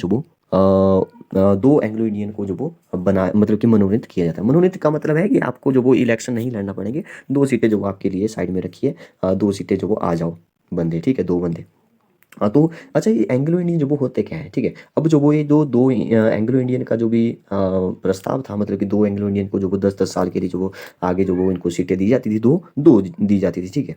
को जो वो बना मतलब कि मनोनीत किया जाता है। मनोनीत का मतलब है कि आपको जो वो इलेक्शन नहीं लड़ना पड़ेंगे, दो सीटें जो वो आपके लिए साइड में रखिए, दो सीटें जो वो आ जाओ बंदे। ठीक है, दो बंदे। हाँ, तो अच्छा, ये एंग्लो इंडियन जो वो होते क्या है। ठीक है, अब जो वो ये दो दो एंग्लो इंडियन का जो भी प्रस्ताव था, मतलब कि दो एंग्लो इंडियन को जो वो 10-10 साल के लिए जो वो आगे जो वो इनको सीटें दी जाती थी, दो दो दी जाती थी। ठीक है,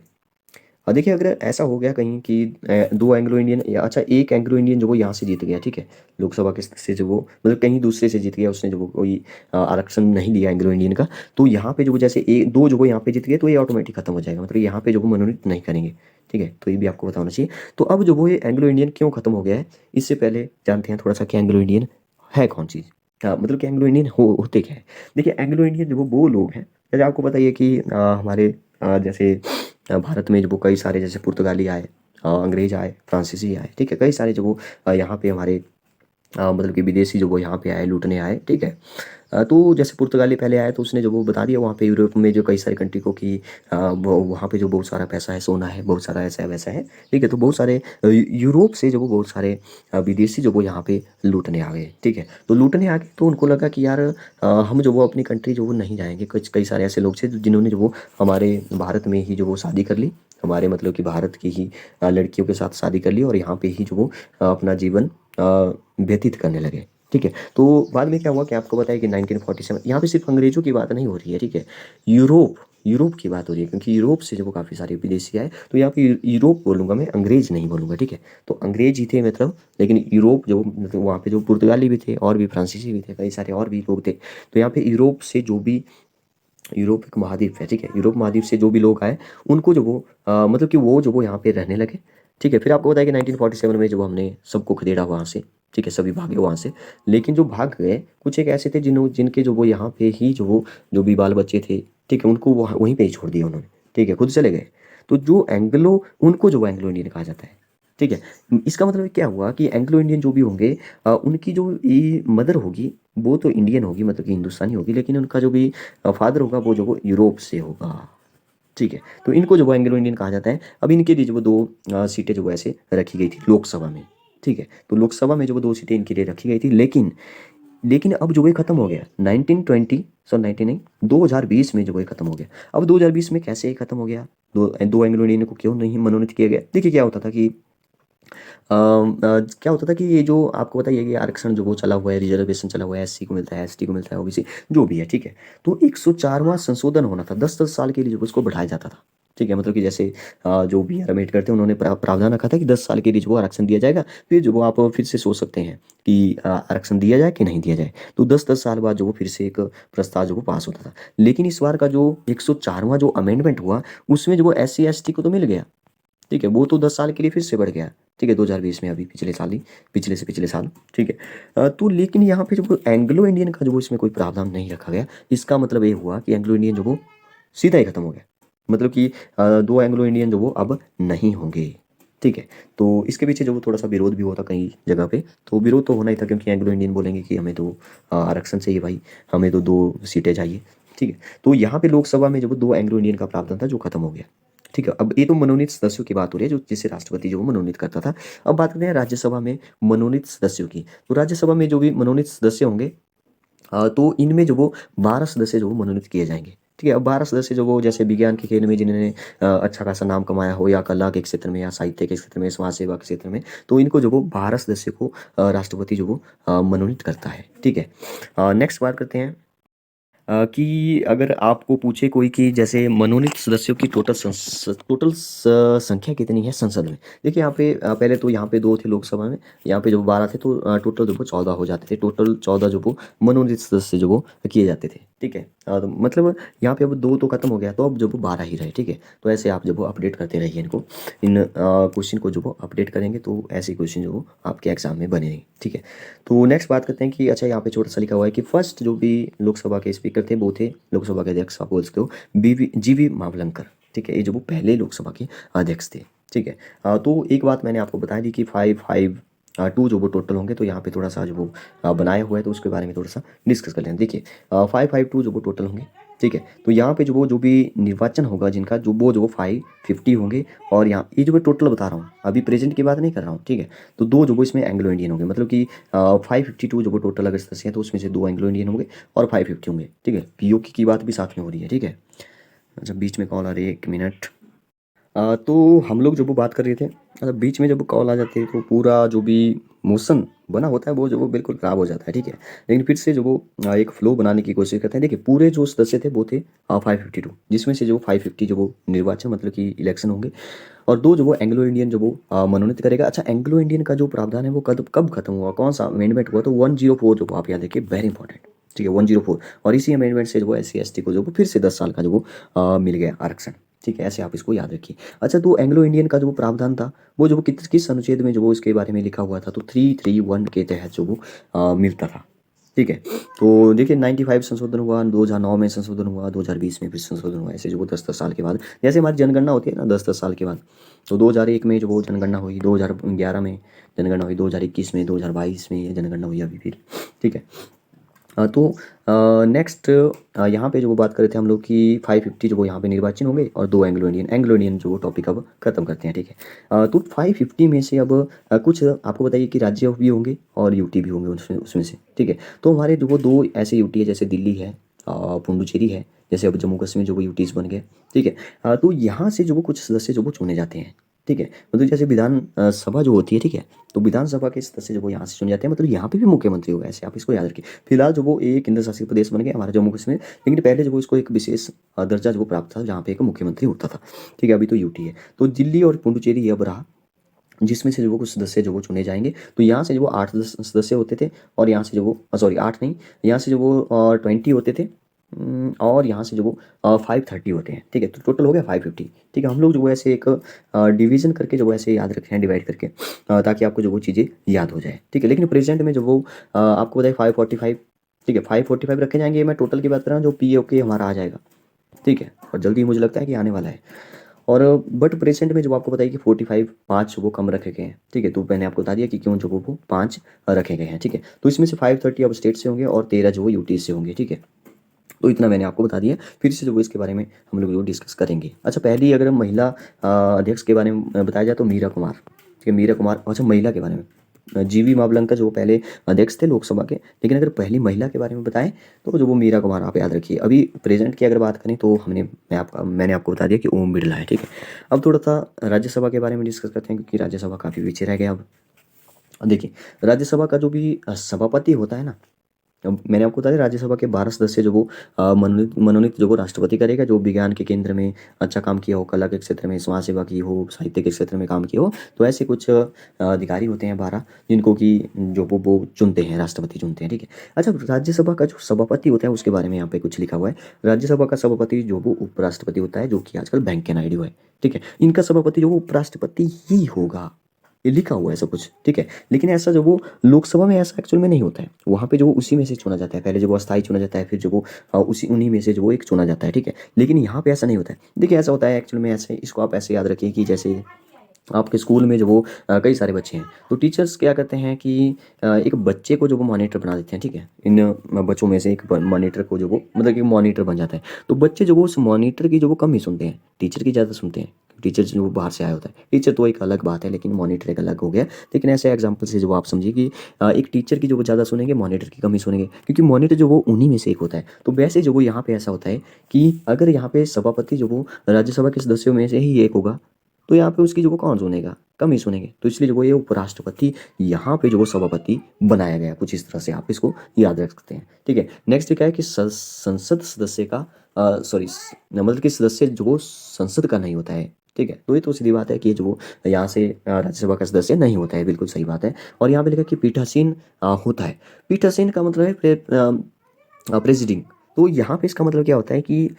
और देखिए अगर ऐसा हो गया कहीं कि दो एंग्लो इंडियन या अच्छा एक एंग्लो इंडियन जो वो यहाँ से जीत गया। ठीक है, लोकसभा के से जो वो मतलब कहीं दूसरे से जीत गया, उसने जो वो कोई आरक्षण नहीं लिया एंग्लो इंडियन का, तो यहाँ पे जो वो जैसे एक दो जो वो यहाँ पे जीत गए, तो ये ऑटोमेटिक खत्म हो जाएगा, मतलब यहाँ पे जो वो मनोनीत नहीं करेंगे। ठीक है, तो ये भी आपको पता होना चाहिए। तो अब जो वो ये एंग्लो इंडियन क्यों खत्म हो गया है, इससे पहले जानते हैं थोड़ा सा कि एंग्लो इंडियन है कौन चीज़। हाँ, मतलब कि एंग्लो इंडियन होते क्या है। देखिए एंग्लो इंडियन जो वो लोग हैं, जैसे आपको पता ही है कि हमारे जैसे भारत में जो वो कई सारे जैसे पुर्तगाली आए, अंग्रेज आए, फ्रांसीसी आए। ठीक है, कई सारे जो वो यहाँ पे हमारे मतलब कि विदेशी जो वो यहाँ पे आए, लूटने आए। ठीक है, तो जैसे पुर्तगाली पहले आए तो उसने जो वो बता दिया वहाँ पे यूरोप में जो कई सारी कंट्री को कि वो वहाँ पे जो बहुत सारा पैसा है, सोना है, बहुत सारा ऐसा है वैसा है। ठीक है, तो बहुत सारे यूरोप से जो वो बहुत सारे विदेशी जो वो यहाँ पे लूटने आ गए। ठीक है, तो लूटने आ गए तो उनको लगा कि यार हम जो वो अपनी कंट्री जो वो नहीं जाएंगे। कुछ कई सारे ऐसे लोग थे जिन्होंने जो वो हमारे भारत में ही जो वो शादी कर ली, हमारे मतलब कि भारत की ही लड़कियों के साथ शादी कर ली, और यहाँ पे ही जो वो अपना जीवन व्यतीत करने लगे। ठीक है, तो बाद में क्या हुआ कि आपको पता है कि 1947, यहाँ पे सिर्फ अंग्रेजों की बात नहीं हो रही है। ठीक है, यूरोप यूरोप की बात हो रही है, क्योंकि यूरोप से जो वो काफ़ी सारे विदेशी आए, तो यहाँ पे यूरोप बोलूँगा मैं, अंग्रेज नहीं बोलूँगा। ठीक है, तो अंग्रेज ही थे मतलब, लेकिन यूरोप जो मतलब वहाँ पे जो पुर्तगाली भी थे और भी फ्रांसीसी भी थे, कई सारे और भी लोग थे। तो यहाँ पे यूरोप से जो भी, यूरोप एक महाद्वीप है। ठीक है, यूरोप महाद्वीप से जो भी लोग आए, उनको जो वो मतलब कि वो जो वो यहाँ पे रहने लगे। ठीक है, फिर आपको बताया कि 1947 में जब हमने सबको खदेड़ा वहाँ से। ठीक है, सभी भागे वहाँ से, लेकिन जो भाग गए कुछ एक ऐसे थे जिनके जो वो यहाँ पे ही जो भी बाल बच्चे थे। ठीक है, उनको वहीं पे ही छोड़ दिया उन्होंने। ठीक है, खुद चले गए। तो जो एंग्लो उनको जो एंग्लो इंडियन कहा जाता है। ठीक है, इसका मतलब क्या हुआ कि एंग्लो इंडियन जो भी होंगे, उनकी जो ये मदर होगी वो तो इंडियन होगी, मतलब कि हिंदुस्तानी होगी, लेकिन उनका जो भी फादर होगा वो जो वो यूरोप से होगा। ठीक है, तो इनको जो वो एंग्लो इंडियन कहा जाता है। अब इनके लिए जो वो दो सीटें जो वो ऐसे रखी गई थी लोकसभा में। ठीक है, तो लोकसभा में जो वो दो सीटें इनके लिए रखी गई थी, लेकिन लेकिन अब जो वो खत्म हो गया 1920, सॉरी 19 नहीं, 2020 में जो वो खत्म हो गया। अब 2020 में कैसे ये खत्म हो गया, दो एंग्लो इंडियन को क्यों नहीं मनोनीत किया गया। देखिए क्या होता था कि क्या होता था कि ये जो आपको बताइए कि आरक्षण जो वो चला हुआ है, रिजर्वेशन चला हुआ है, एससी को मिलता है, एसटी को मिलता है, ओबीसी जो भी है। ठीक है, तो 104वां संशोधन होना था, 10-10 साल के लिए जो उसको बढ़ाया जाता था। ठीक है, मतलब कि जैसे जो बी आर अम्बेडकर थे, उन्होंने प्रावधान रखा था कि 10 साल के लिए जो वो आरक्षण दिया जाएगा। फिर जो वो आप फिर से सोच सकते हैं कि आरक्षण दिया जाए कि नहीं दिया जाए। तो 10-10 साल बाद जो वो फिर से एक प्रस्ताव जो वो पास होता था। लेकिन इस बार का जो 104वां जो अमेंडमेंट हुआ, उसमें जो वो एससी एसटी को तो मिल गया। ठीक है, वो तो 10 साल के लिए फिर से बढ़ गया। ठीक है, 2020 में, अभी पिछले साल ही, पिछले से पिछले साल। ठीक है, तो लेकिन यहाँ पे जो वो एंग्लो इंडियन का जो वो इसमें कोई प्रावधान नहीं रखा गया। इसका मतलब ये हुआ कि एंग्लो इंडियन जो वो सीधा ही खत्म हो गया, मतलब कि दो एंग्लो इंडियन जो वो अब नहीं होंगे। ठीक है, तो इसके पीछे जो वो थोड़ा सा विरोध भी होता कई जगह पे, तो विरोध तो होना ही था, क्योंकि एंग्लो इंडियन बोलेंगे कि हमें तो आरक्षण चाहिए भाई, हमें तो दो सीटें चाहिए। ठीक है, तो यहाँ पे लोकसभा में जो वो दो एंग्लो इंडियन का प्रावधान था जो खत्म हो गया। ठीक है, अब ये तो मनोनीत सदस्यों की बात हो रही है, जो जिसे राष्ट्रपति जो वो मनोनीत करता था। अब बात करते हैं राज्यसभा में मनोनीत सदस्यों की। तो राज्यसभा में जो भी मनोनीत सदस्य होंगे, तो इनमें जो वो 12 सदस्य जो वो मनोनीत किए जाएंगे। ठीक है। अब 12 सदस्य जो वो जैसे विज्ञान के खेल में जिन्होंने अच्छा खासा नाम कमाया हो, या कला के क्षेत्र में, या साहित्य के क्षेत्र में, समाज सेवा के क्षेत्र में, तो इनको जो वो 12 सदस्य को राष्ट्रपति जो वो मनोनीत करता है, ठीक है। नेक्स्ट बात करते हैं कि अगर आपको पूछे कोई कि जैसे मनोनीत सदस्यों की टोटल संख्या कितनी है संसद में। देखिए यहाँ पे पहले तो यहाँ पे 2 थे लोकसभा में, यहाँ पे जो 12 थे, तो टोटल जो वो 14 हो जाते थे। टोटल 14 जो वो मनोनीत सदस्य जो वो किए जाते थे, ठीक है। तो मतलब यहाँ पे अब 2 तो खत्म हो गया, तो अब जो वो 12 ही रहे, ठीक है। तो ऐसे आप जब वो अपडेट करते रहिए इनको, इन क्वेश्चन को जो वो अपडेट करेंगे तो ऐसे क्वेश्चन जो वो आपके एग्जाम में बनेंगे, ठीक है। तो नेक्स्ट बात करते हैं कि अच्छा यहाँ पे छोटा सा लिखा हुआ है कि फर्स्ट जो भी लोकसभा के स्पीकर थे वो थे लोकसभा के अध्यक्ष, आप बोल सकते हो जीवी मावलंकर, ठीक है। ये जो वो पहले लोकसभा के अध्यक्ष थे, ठीक है। तो एक बात मैंने आपको बता दी कि 552 जो वो टोटल होंगे, तो यहाँ पे थोड़ा सा जो वो बनाया हुआ है तो उसके बारे में थोड़ा सा डिस्कस कर लें। देखिए 552 जो वो टोटल होंगे, ठीक है। तो यहाँ पे जो भी निर्वाचन होगा जिनका, जो 550 होंगे, और यहाँ ये जो मैं टोटल बता रहा हूँ, अभी प्रेजेंट की बात नहीं कर रहा हूँ, ठीक है। तो 2 जो वो इसमें एंग्लो इंडियन होंगे, मतलब कि 552 जो वो टोटल अगर सदस्य हैं, तो उसमें से 2 एंग्लो इंडियन होंगे और 550 होंगे, ठीक है। पीओके की बात भी साथ में हो रही है, ठीक है। अच्छा, बीच में कॉल आ रही है, 1 मिनट। तो हम लोग जब वो बात कर रहे थे, मतलब बीच में जब कॉल आ जाती है तो पूरा जो भी मोशन बना होता है वो जो वो बिल्कुल ख़राब हो जाता है, ठीक है। लेकिन फिर से जो वो एक फ्लो बनाने की कोशिश करते हैं। देखिए पूरे जो सदस्य थे वो थे 552, जिसमें से जो 550 जो वो निर्वाचन मतलब कि इलेक्शन होंगे, और 2 जो वो एंग्लो इंडियन जो वो मनोनीत करेगा। अच्छा, एंग्लो इंडियन का जो प्रावधान है वो कब खत्म हुआ, कौन सा अमेंडमेंट हुआ, तो 104 जो वो आप याद रखिए, वेरी इंपॉर्टेंट, ठीक है, 104। और इसी अमेंडमेंट से जो वो SC ST को जो वो फिर से 10 साल का जो वो मिल गया आरक्षण, ठीक है। ऐसे आप इसको याद रखिए। अच्छा, तो एंग्लो इंडियन का जो वो प्रावधान था वो जो वो किस अनुच्छेद में जो वो इसके बारे में लिखा हुआ था, तो 331 के तहत जो वो मिलता था, ठीक है। तो देखिए 95 संशोधन हुआ, 2009 में संशोधन हुआ, 2020 में फिर संशोधन हुआ, ऐसे जो वो 10-10 साल के बाद, जैसे हमारी जनगणना होती है ना 10-10 साल के बाद। तो 2001 में जो वो जनगणना हुई, 2011 में जनगणना हुई, 2021 में, 2022 में ये जनगणना हुई अभी फिर, ठीक है। तो नेक्स्ट यहाँ पे जो वो बात कर रहे थे हम लोग कि 550 जो वो यहाँ पे निर्वाचन होंगे, और 2 एंग्लो इंडियन जो वो टॉपिक अब खत्म करते हैं, ठीक है। तो 550 में से अब कुछ आपको बताइए कि राज्य भी होंगे और यूटी भी होंगे उसमें उसमें से, ठीक है। तो हमारे जो वो 2 ऐसे यूटी है, जैसे दिल्ली है, पुडुचेरी है, जैसे अब जम्मू कश्मीर जो वो यूटीज बन गए, ठीक है। तो यहाँ से जो वो कुछ सदस्य जो वो चुने जाते हैं, ठीक है। मतलब जैसे विधान सभा जो होती है, ठीक है, तो विधानसभा के सदस्य जो वो यहाँ से चुने जाते हैं, मतलब यहाँ पे भी मुख्यमंत्री होगा, ऐसे आप इसको याद रखिए। फिलहाल जो वो एक केंद्र शासित प्रदेश बन गया हमारा जम्मू कश्मीर, लेकिन पहले जो वो इसको एक विशेष दर्जा जो वो प्राप्त था, जहाँ पे एक मुख्यमंत्री होता था, ठीक है। अभी तो यूटी है। तो दिल्ली और पुडुचेरी अब रहा, जिसमें से जो वो कुछ सदस्य जो वो चुने जाएंगे। तो यहाँ से जो वो 8 सदस्य होते थे, और यहाँ से जो वो सॉरी 8 नहीं, यहाँ से जो वो 20 होते थे, और यहाँ से जो वो 530 होते हैं, ठीक है। तो टोटल हो गया 550, ठीक है। हम लोग जो वो ऐसे एक डिवीज़न करके जो वो ऐसे याद रखे हैं, डिवाइड करके, ताकि आपको जो वो चीज़ें याद हो जाए, ठीक है। लेकिन प्रेजेंट में जो वो आपको बताए 545, ठीक है, 545 रखे जाएंगे। मैं टोटल की बात कर रहा हूँ, जो पीओके हमारा आ जाएगा, ठीक है। और जल्दी मुझे लगता है कि आने वाला है। और बट प्रेजेंट में जो आपको बताइए कि 45 5 वो कम रखे गए हैं, ठीक है। तो मैंने आपको बता दिया कि क्यों जो वो 5 रखे गए हैं, ठीक है। तो इसमें से 530 अब स्टेट से होंगे, और 13 जो वो यूटी से होंगे, ठीक है। तो इतना मैंने आपको बता दिया। फिर से जो वो इसके बारे में हम लोग जो डिस्कस करेंगे। अच्छा, पहली अगर महिला अध्यक्ष के बारे में बताया जाए तो मीरा कुमार, ठीक है, मीरा कुमार। अच्छा, महिला के बारे में जीवी मावलंकर जो वो पहले अध्यक्ष थे लोकसभा के, लेकिन अगर पहली महिला के बारे में बताएं तो जो वो मीरा कुमार, आप याद रखिए। अभी प्रेजेंट की अगर बात करें तो मैंने आपको बता दिया कि ओम बिरला है, ठीक है। अब थोड़ा सा राज्यसभा के बारे में डिस्कस करते हैं, क्योंकि राज्यसभा काफ़ी पीछे रह गया अब। देखिए राज्यसभा का जो भी सभापति होता है ना, अब मैंने आपको बताया राज्यसभा के 12 सदस्य जो वो मनोनीत जो वो राष्ट्रपति करेगा, जो विज्ञान के केंद्र में अच्छा काम किया हो, कला के क्षेत्र में, समाज सेवा की हो, साहित्य के क्षेत्र में काम किया हो। तो ऐसे कुछ अधिकारी होते हैं 12, जिनको कि जो वो चुनते हैं, राष्ट्रपति चुनते हैं, ठीक है। अच्छा, राज्यसभा का जो सभापति होता है उसके बारे में यहाँ पे कुछ लिखा हुआ है। राज्यसभा का सभापति जो वो उपराष्ट्रपति होता है, जो कि आजकल वेंकैया नायडू है, ठीक है। इनका सभापति जो वो उपराष्ट्रपति ही होगा, ये लिखा हुआ है ऐसा कुछ, ठीक है। लेकिन ऐसा जो वो लोकसभा में ऐसा एक्चुअल में नहीं होता है। वहाँ पे जो वो उसी में से चुना जाता है, पहले जो वो अस्थायी चुना जाता है, फिर जो वो उसी उन्हीं में से जो वो एक चुना जाता है, ठीक है। लेकिन यहाँ पे ऐसा नहीं होता है। देखिए ऐसा होता है एक्चुअल में, ऐसे इसको आप ऐसे याद रखिए कि जैसे आपके स्कूल में जो वो कई सारे बच्चे हैं, तो टीचर्स क्या करते हैं कि एक बच्चे को जो वो मॉनिटर बना देते हैं, ठीक है। इन बच्चों में से एक मॉनिटर को जो वो मतलब कि मॉनिटर बन जाता है। तो बच्चे जो वो उस मॉनिटर की जो वो कम ही सुनते हैं, टीचर की ज़्यादा सुनते हैं। टीचर जो बाहर से आया होता है। टीचर तो एक अलग बात है, लेकिन मॉनिटर एक अलग हो गया। लेकिन ऐसे एग्जाम्पल से जो आप समझिए कि एक टीचर की जो वो ज़्यादा सुनेंगे, मॉनिटर की कम ही सुनेंगे, क्योंकि मॉनिटर जो वो उन्हीं में से एक होता है। तो वैसे जो वो यहाँ पे ऐसा होता है कि अगर यहाँ पे सभापति जो वो राज्यसभा के सदस्यों में से ही एक होगा, तो यहाँ पे उसकी जो वो कौन सुनेगा, कम ही सुनेंगे। तो इसलिए जो वो ये उपराष्ट्रपति यहाँ पे जो वो सभापति बनाया गया, कुछ इस तरह से आप इसको याद रख सकते हैं। ठीक है, नेक्स्ट क्या है कि संसद सदस्य का सॉरी मतलब कि सदस्य जो वो संसद का नहीं होता है। ठीक है, तो ये तो सीधी बात है कि जो वो यहाँ से राज्यसभा का सदस्य नहीं होता है, बिल्कुल सही बात है। और यहाँ पे लिखा कि पीठासीन होता है। पीठासीन का मतलब है प्रेसिडिंग। तो यहाँ पे इसका मतलब क्या होता है कि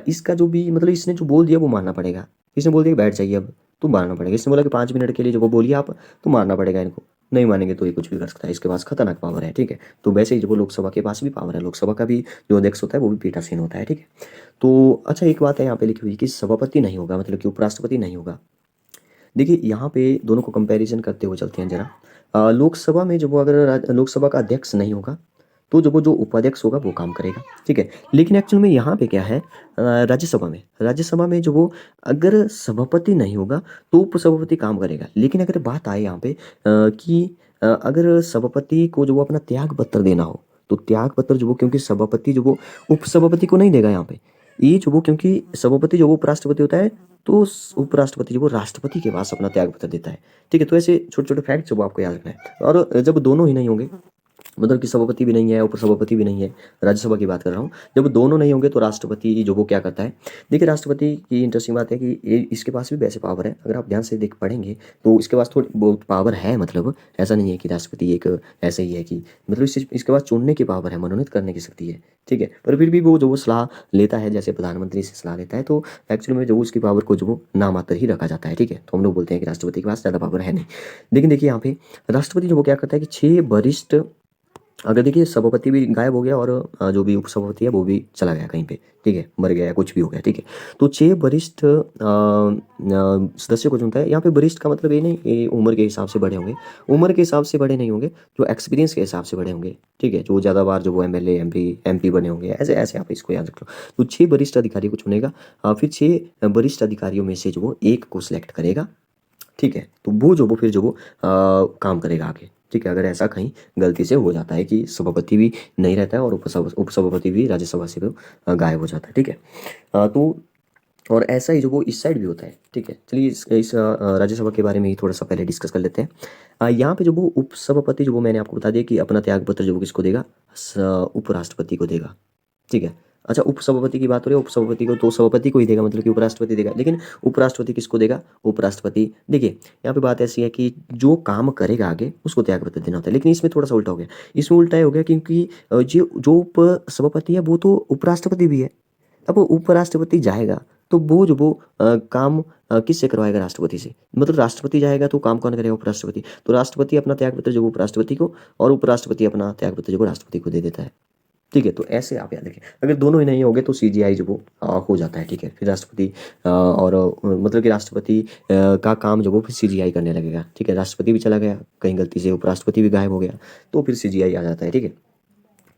इसका जो भी मतलब इसने जो बोल दिया वो मानना पड़ेगा। इसने बोल दिया बैठ जाइए, अब तो मानना पड़ेगा। इसने बोला कि 5 मिनट के लिए जो वो बोलिए आप, तो मानना पड़ेगा इनको। नहीं मानेंगे तो ये कुछ भी कर सकता है, इसके पास खतरनाक पावर है। ठीक है, तो वैसे ही जो वो लोकसभा के पास भी पावर है, लोकसभा का भी जो अध्यक्ष होता है वो भी पीठासीन होता है। ठीक है, तो अच्छा एक बात है यहाँ पे लिखी हुई कि सभापति नहीं होगा, मतलब कि उपराष्ट्रपति नहीं होगा। देखिए यहाँ पे दोनों को कंपैरिजन करते हुए चलते हैं जरा। लोकसभा में जो वो अगर लोकसभा का अध्यक्ष नहीं होगा, तो जो वो जो उपाध्यक्ष होगा वो काम करेगा। ठीक है, लेकिन एक्चुअल में यहाँ पे क्या है, राज्यसभा में जो वो अगर सभापति नहीं होगा तो उपसभापति काम करेगा। लेकिन अगर बात आए यहाँ पे कि अगर सभापति को जो वो अपना त्याग पत्र देना हो, तो त्याग पत्र जो वो, क्योंकि सभापति जो वो उपसभापति को नहीं देगा यहाँ पे, ये जो वो, क्योंकि सभापति जो वो उपराष्ट्रपति होता है, तो उपराष्ट्रपति जो वो राष्ट्रपति के पास अपना त्याग पत्र देता है। ठीक है, तो ऐसे छोटे छोटे फैक्ट जो आपको याद रखना है। और जब दोनों ही नहीं होंगे, मतलब कि सभापति भी नहीं है, उपसभापति भी नहीं है, राज्यसभा की बात कर रहा हूँ, जब दोनों नहीं होंगे तो राष्ट्रपति जो वो क्या करता है। देखिए राष्ट्रपति की इंटरेस्टिंग बात है कि इसके पास भी वैसे पावर है। अगर आप ध्यान से देख पढ़ेंगे तो इसके पास थोड़ी बहुत पावर है। मतलब ऐसा नहीं है कि राष्ट्रपति एक ऐसे ही है कि मतलब इसके पास चुनने की पावर है, मनोनीत करने की शक्ति है। ठीक है, पर फिर भी वो जो वो सलाह लेता है, जैसे प्रधानमंत्री से सलाह लेता है, तो एक्चुअली में जो उसकी पावर को जो वो नामात्र ही रखा जाता है। ठीक है, तो हम लोग बोलते हैं कि राष्ट्रपति के पास ज़्यादा पावर है नहीं। लेकिन देखिए यहाँ पे राष्ट्रपति जो वो क्या करता है कि 6 वरिष्ठ, अगर देखिए सभापति भी गायब हो गया और जो भी उपसभापति है वो भी चला गया कहीं पे, ठीक है, मर गया या कुछ भी हो गया, ठीक है, तो 6 वरिष्ठ सदस्यों को चुनता है। यहाँ पे वरिष्ठ का मतलब ये नहीं ये उम्र के हिसाब से बड़े होंगे, उम्र के हिसाब से बड़े नहीं होंगे, जो एक्सपीरियंस के हिसाब से बड़े होंगे। ठीक है, जो ज़्यादा बार जो वो एमएलए एमपी बने होंगे, ऐसे ऐसे आप इसको याद रख लो। तो 6 वरिष्ठ अधिकारी को चुनेगा, फिर 6 वरिष्ठ अधिकारियों में से जो वो एक को सिलेक्ट करेगा। ठीक है, तो वो जो वो फिर जो वो काम करेगा आगे। ठीक है, अगर ऐसा कहीं गलती से हो जाता है कि सभापति भी नहीं रहता है और उपसभापति भी राज्यसभा से वो गायब हो जाता है। ठीक है, तो और ऐसा ही जो वो इस साइड भी होता है। ठीक है, चलिए इस राज्यसभा के बारे में ही थोड़ा सा पहले डिस्कस कर लेते हैं। यहाँ पे जो वो उपसभापति जो वो मैंने आपको बता दिया कि अपना त्यागपत्र जो वो किसको देगा, उपराष्ट्रपति को देगा। ठीक है, अच्छा उपसभापति की बात हो रही है, उपसभापति को तो सभापति को ही देगा, मतलब कि उपराष्ट्रपति देगा। लेकिन उपराष्ट्रपति किसको देगा, उपराष्ट्रपति। देखिए यहाँ पे बात ऐसी है कि जो काम करेगा आगे उसको त्यागपत्र देना होता है, लेकिन इसमें थोड़ा सा उल्टा हो गया। इसमें उल्टा ये हो गया क्योंकि जो उपसभापति है वो तो उपराष्ट्रपति भी है। अब वो उपराष्ट्रपति जाएगा तो वो जो वो काम किससे करवाएगा, राष्ट्रपति से। मतलब राष्ट्रपति जाएगा तो काम कौन करेगा, उपराष्ट्रपति। तो राष्ट्रपति अपना त्यागपत्र जो वो उपराष्ट्रपति को, और उपराष्ट्रपति अपना त्यागपत्र जो वो राष्ट्रपति को दे देता है। ठीक है, तो ऐसे आप याद रखें। अगर दोनों ही नहीं होंगे तो सीजीआई जो वो हो जाता है। ठीक है, फिर राष्ट्रपति और मतलब कि राष्ट्रपति का काम जो वो फिर सीजीआई करने लगेगा। ठीक है, राष्ट्रपति भी चला गया कहीं गलती से, उपराष्ट्रपति भी गायब हो गया, तो फिर सीजीआई आ जाता है। ठीक है,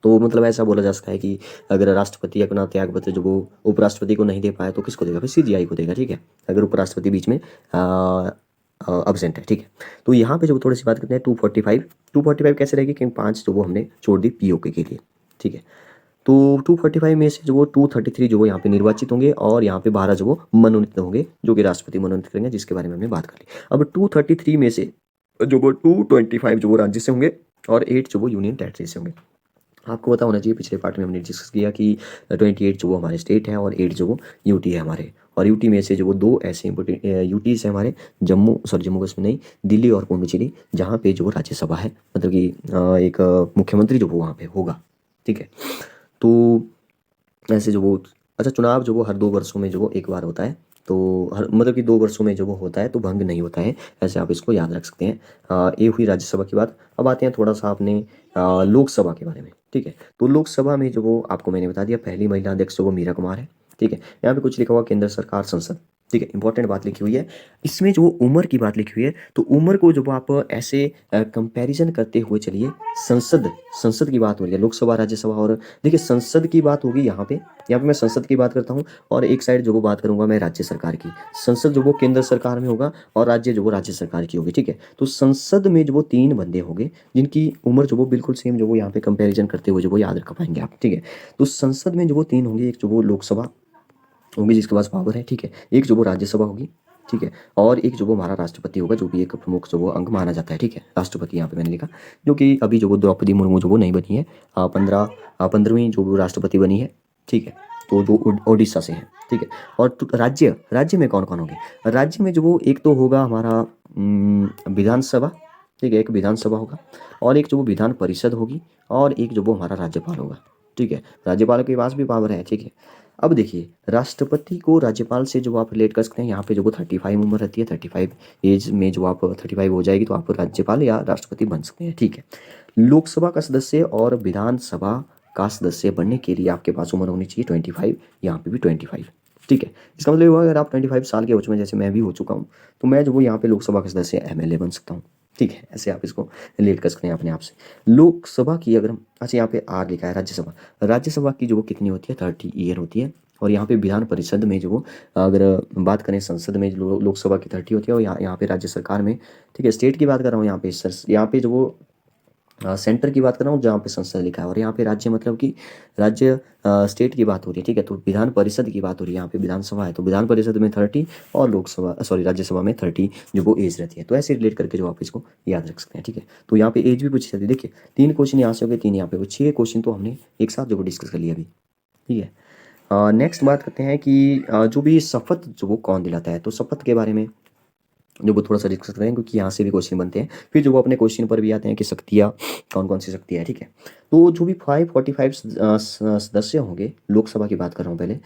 तो मतलब ऐसा बोला जा सकता है कि अगर राष्ट्रपति अपना त्यागपत्र जो वो उपराष्ट्रपति को नहीं दे पाया तो किसको देगा, फिर सीजीआई को देगा। ठीक है, अगर उपराष्ट्रपति बीच में अब्सेंट है। ठीक है, तो यहाँ पे जो थोड़ी सी बात करते हैं 245 कैसे रहेगी, क्योंकि 5 जो वो हमने छोड़ दी पीओके के लिए। ठीक है, तो 245 में से जो वो 233 जो वो यहाँ पे निर्वाचित होंगे, और यहाँ पे 12 जो वो मनोनीत होंगे, जो कि राष्ट्रपति मनोनीत करेंगे, जिसके बारे में हमने बात कर ली। अब 233 में से जो वो 225 जो वो राज्य से होंगे, और 8 जो वो यूनियन टेरिटरी से होंगे। आपको पता होना चाहिए, पिछले पार्ट में हमने डिस्कस किया कि 28 जो वो हमारे स्टेट है और 8 जो वो यूटी है हमारे। और यूटी में से जो वो 2 ऐसे इंपॉर्टेंट यूटीज है हमारे, जम्मू कश्मीर नहीं, दिल्ली और पुडुचेरी, जहाँ पे जो वो राज्यसभा है, मतलब कि एक मुख्यमंत्री जो वो वहाँ पे होगा। ठीक है, तो ऐसे जो वो, अच्छा चुनाव जो वो हर 2 वर्षों में जो वो एक बार होता है, तो हर मतलब कि 2 वर्षों में जो वो होता है तो भंग नहीं होता है। ऐसे आप इसको याद रख सकते हैं। ये हुई राज्यसभा की बात। अब आते हैं थोड़ा सा अपने लोकसभा के बारे में। ठीक है, तो लोकसभा में जो वो आपको मैंने बता दिया, पहली महिला अध्यक्ष जो वो मीरा कुमार है। ठीक है, यहाँ पे कुछ लिखा हुआ केंद्र सरकार संसद। ठीक है, इंपॉर्टेंट बात लिखी हुई है। इसमें जो उम्र की बात लिखी हुई है, तो उम्र को जब आप ऐसे कंपैरिजन करते हुए चलिए, संसद संसद की बात हो रही है, लोकसभा, राज्यसभा, और देखिए संसद की बात होगी यहाँ पे मैं संसद की बात करता हूँ, और एक साइड जो वो बात करूंगा मैं राज्य सरकार की। संसद जो वो केंद्र सरकार में होगा, और राज्य जो वो राज्य सरकार की होगी। ठीक है, तो संसद में जो वो 3 बंदे होंगे जिनकी उम्र जो वो बिल्कुल सेम, जो वो यहाँ पे कंपैरिजन करते हुए जो वो याद रख पाएंगे आप। ठीक है, तो संसद में जो वो 3 होंगे, एक जो वो लोकसभा होगी जिसके पास पावर है। ठीक है, एक जो वो राज्यसभा होगी। ठीक है, और एक जो वो हमारा राष्ट्रपति होगा, जो भी एक प्रमुख जो वो अंग माना जाता है। ठीक है, राष्ट्रपति यहाँ पे मैंने लिखा, जो कि अभी जो वो द्रौपदी मुर्मू जो वो नहीं बनी है, 15वीं जो वो राष्ट्रपति बनी है। ठीक है, तो जो ओडिशा से है। ठीक है, और तो राज्य राज्य में कौन कौन होंगे? राज्य में जो वो एक तो होगा हमारा विधानसभा। ठीक है, एक विधानसभा होगा, और एक जो वो विधान परिषद होगी, और एक जो वो हमारा राज्यपाल होगा। ठीक है, राज्यपाल के पास भी पावर है। ठीक है, अब देखिए राष्ट्रपति को राज्यपाल से जो आप रिलेट कर सकते हैं, यहाँ पे जो वो 35 उम्र रहती है, 35 एज में जो आप 35 हो जाएगी तो आप राज्यपाल या राष्ट्रपति बन सकते हैं। ठीक है, लोकसभा का सदस्य और विधानसभा का सदस्य बनने के लिए आपके पास उम्र होनी चाहिए 25, यहाँ पे भी 25। ठीक है, इसका मतलब ये हुआ अगर आप 25 साल के हो चुके हैं, जैसे मैं भी हो चुका हूँ, तो मैं जो वो यहाँ पे लोकसभा का सदस्य एमएलए बन सकता हूँ। ठीक है, ऐसे आप इसको रिलेट कर सकते हैं अपने आप से। लोकसभा की अगर अच्छा यहाँ पे आर लिखा है, राज्यसभा, राज्यसभा की जो वो कितनी होती है, 30 ईयर होती है। और यहाँ पे विधान परिषद में जो वो अगर बात करें, संसद में जो लोकसभा की 30 होती है, और यहाँ पे राज्य सरकार में, ठीक है, स्टेट की बात कर रहा हूँ यहाँ पे जो वो सेंटर की बात कर रहा हूँ जहाँ पे संसद लिखा है, और यहाँ पे राज्य मतलब कि राज्य स्टेट की बात हो रही है। ठीक है, तो विधान परिषद की बात हो रही है, यहाँ पे विधानसभा है, तो विधान परिषद में 30 और लोकसभा सॉरी राज्यसभा में 30 जो वो एज रहती है। तो ऐसे रिलेट करके जो आप इसको याद रख सकते हैं। ठीक है, तो यहाँ पे एज भी पूछी जाती है। देखिए 3 क्वेश्चन यहाँ से हो गए, 3 यहाँ पे, वो 6 क्वेश्चन तो हमने एक साथ जो डिस्कस कर लिया अभी। ठीक है, नेक्स्ट बात करते हैं कि जो भी शपथ जो वो कौन दिलाता है, तो शपथ के बारे में जो वो थोड़ा सा डिस्कस करें, क्योंकि यहाँ से भी क्वेश्चन बनते हैं। फिर जो वो अपने क्वेश्चन पर भी आते हैं कि शक्तियाँ कौन कौन सी शक्तियाँ है। ठीक है, तो जो भी 545 सदस्य होंगे, लोकसभा की बात कर रहा हूँ पहले,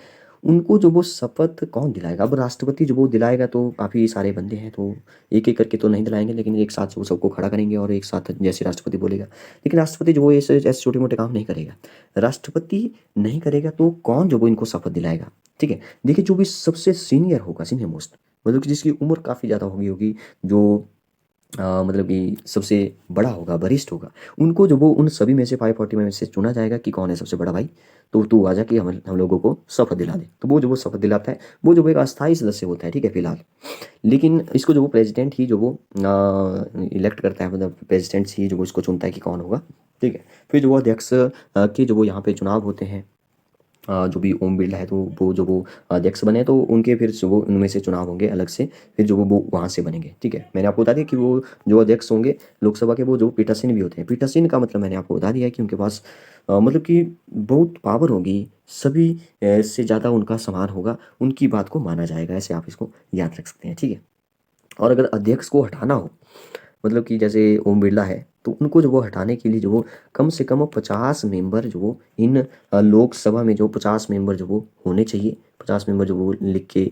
उनको जो वो शपथ कौन दिलाएगा? अब राष्ट्रपति जो वो दिलाएगा तो काफ़ी सारे बंदे हैं, तो एक एक करके तो नहीं दिलाएंगे, लेकिन एक साथ वो सबको खड़ा करेंगे और एक साथ जैसे राष्ट्रपति बोलेगा। लेकिन राष्ट्रपति जो वो ऐसे ऐसे छोटे मोटे काम नहीं करेगा। राष्ट्रपति नहीं करेगा तो कौन जो वो इनको शपथ दिलाएगा? ठीक है, देखिए जो भी सबसे सीनियर होगा, सीनियर मोस्ट, मतलब कि जिसकी उम्र काफ़ी ज़्यादा होगी, जो मतलब कि सबसे बड़ा होगा, वरिष्ठ होगा, उनको जो वो उन सभी में से 540 में से चुना जाएगा कि कौन है सबसे बड़ा भाई, तो तू आ जा कि हम लोगों को शपथ दिला दे। तो वो जो वो शपथ दिलाता है, वो जो वो एक अस्थायी सदस्य होता है। ठीक है, फिलहाल, लेकिन इसको जो वो प्रेसिडेंट ही जो वो इलेक्ट करता है, मतलब प्रेसिडेंट ही जो वो इसको चुनता है कि कौन होगा। ठीक है, फिर जो वो अध्यक्ष के जो वो यहाँ पे चुनाव होते हैं, जो भी ओम बिरला है, तो वो जो वो अध्यक्ष बने, तो उनके फिर जो वो उनमें से चुनाव होंगे अलग से, फिर जो वो वहाँ से बनेंगे। ठीक है, मैंने आपको बता दिया कि वो जो अध्यक्ष होंगे लोकसभा के, वो जो पीठासीन भी होते हैं। पीठासीन का मतलब मैंने आपको बता दिया है कि उनके पास मतलब कि बहुत पावर होगी, सभी से ज़्यादा उनका समान होगा, उनकी बात को माना जाएगा। ऐसे आप इसको याद रख सकते हैं। ठीक है, और अगर अध्यक्ष को हटाना हो, मतलब कि जैसे ओम बिरला है, तो उनको जो वो हटाने के लिए जो वो कम से कम 50 मेंबर जो वो इन लोकसभा में जो 50 मेंबर जो वो होने चाहिए, 50 मेंबर जो वो लिख के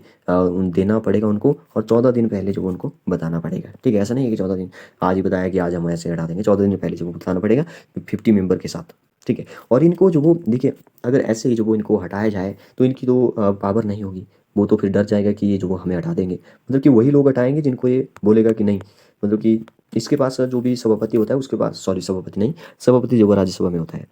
देना पड़ेगा उनको, और 14 दिन पहले जो वो उनको बताना पड़ेगा। ठीक है, ऐसा नहीं है कि 14 दिन आज ही बताया कि आज हम ऐसे हटा देंगे, 14 दिन पहले जो वो बताना पड़ेगा 50 मेंबर के साथ। ठीक है, और इनको जो वो देखिए, अगर ऐसे ही जो वो इनको हटाया जाए तो इनकी तो पावर नहीं होगी, वो तो फिर डर जाएगा कि ये जो वो हमें हटा देंगे, मतलब कि वही लोग हटाएंगे जिनको ये बोलेगा कि नहीं, मतलब कि इसके पास जो भी सभापति होता है उसके पास, सॉरी सभापति नहीं, सभापति जो वो राज्यसभा में होता है,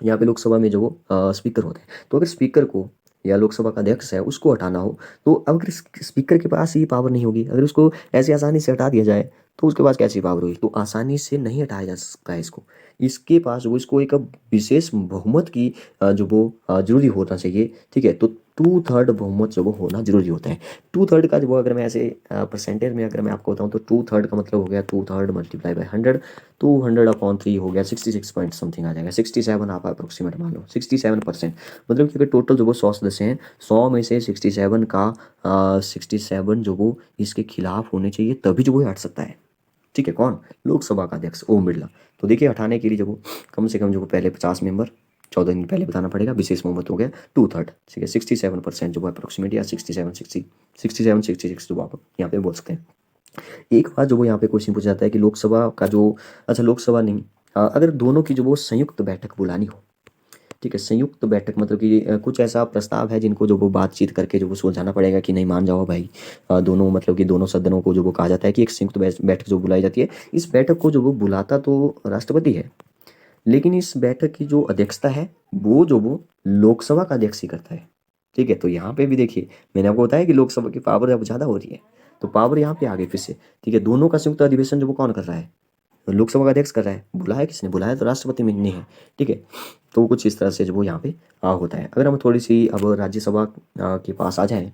यहाँ पे लोकसभा में जो वो स्पीकर होते हैं। तो अगर स्पीकर को या लोकसभा का अध्यक्ष है उसको हटाना हो, तो अगर स्पीकर के पास ही पावर नहीं होगी, अगर उसको ऐसे आसानी से हटा दिया जाए तो उसके पास कैसी पावर होगी? तो आसानी से नहीं हटाया जा सकता है इसको। इसके पास वो इसको एक विशेष बहुमत की जो वो जरूरी होना चाहिए। ठीक है, तो 2/3 बहुमत जो वो होना जरूरी होता है। 2/3 का जो वो अगर मैं ऐसे परसेंटेज में अगर मैं आपको बताऊँ, तो 2/3 का मतलब हो गया 2/3 मल्टीप्लाई बाय 100, तो 100/3 हो गया 66 पॉइंट समथिंग आ जाएगा, 67 आप अप्रोक्सीमेट मान लो, 67%। मतलब कि अगर टोटल जो वो 100 सदस्य हैं, 100 में से 67 का 67 जो वो इसके खिलाफ होने चाहिए, तभी जो वो हट सकता है। ठीक है, कौन? लोकसभा का अध्यक्ष ओम बिरला। तो देखिए हटाने के लिए जो वो कम से कम जो वो पहले 50 मेंबर 14 दिन पहले बताना पड़ेगा, विशेष बहुमत हो गया 2/3। ठीक है, 67% जो वो अप्रोक्सीमेट, या 67 66 जो आप यहाँ पे बोल सकते हैं। एक बात जो वो यहाँ पे क्वेश्चन पूछा जाता है कि लोकसभा का जो, अच्छा लोकसभा नहीं, अगर दोनों की जो वो संयुक्त बैठक बुलानी हो, ठीक है, संयुक्त बैठक मतलब कि कुछ ऐसा प्रस्ताव है जिनको जो वो बातचीत करके जो वो सुलझाना पड़ेगा कि नहीं मान जाओ भाई। दोनों मतलब कि दोनों सदनों को जो वो कहा जाता है कि एक संयुक्त बैठक जो बुलाई जाती है। इस बैठक को जो वो बुलाता तो राष्ट्रपति है, लेकिन इस बैठक की जो अध्यक्षता है वो लोकसभा का अध्यक्ष ही करता है। ठीक है, तो यहाँ पे भी देखिए मैंने आपको बताया कि लोकसभा की पावर अब ज़्यादा हो रही है, तो पावर यहाँ पे आ गई फिर से। ठीक है, दोनों का संयुक्त अधिवेशन जो वो कौन कर रहा है? लोकसभा का अध्यक्ष कर रहा है। बुलाया किसने? बुलाया तो राष्ट्रपति ने है। ठीक है, तो कुछ इस तरह से जो वो यहाँ पे होता है। अगर हम थोड़ी सी अब राज्यसभा के पास आ जाएं,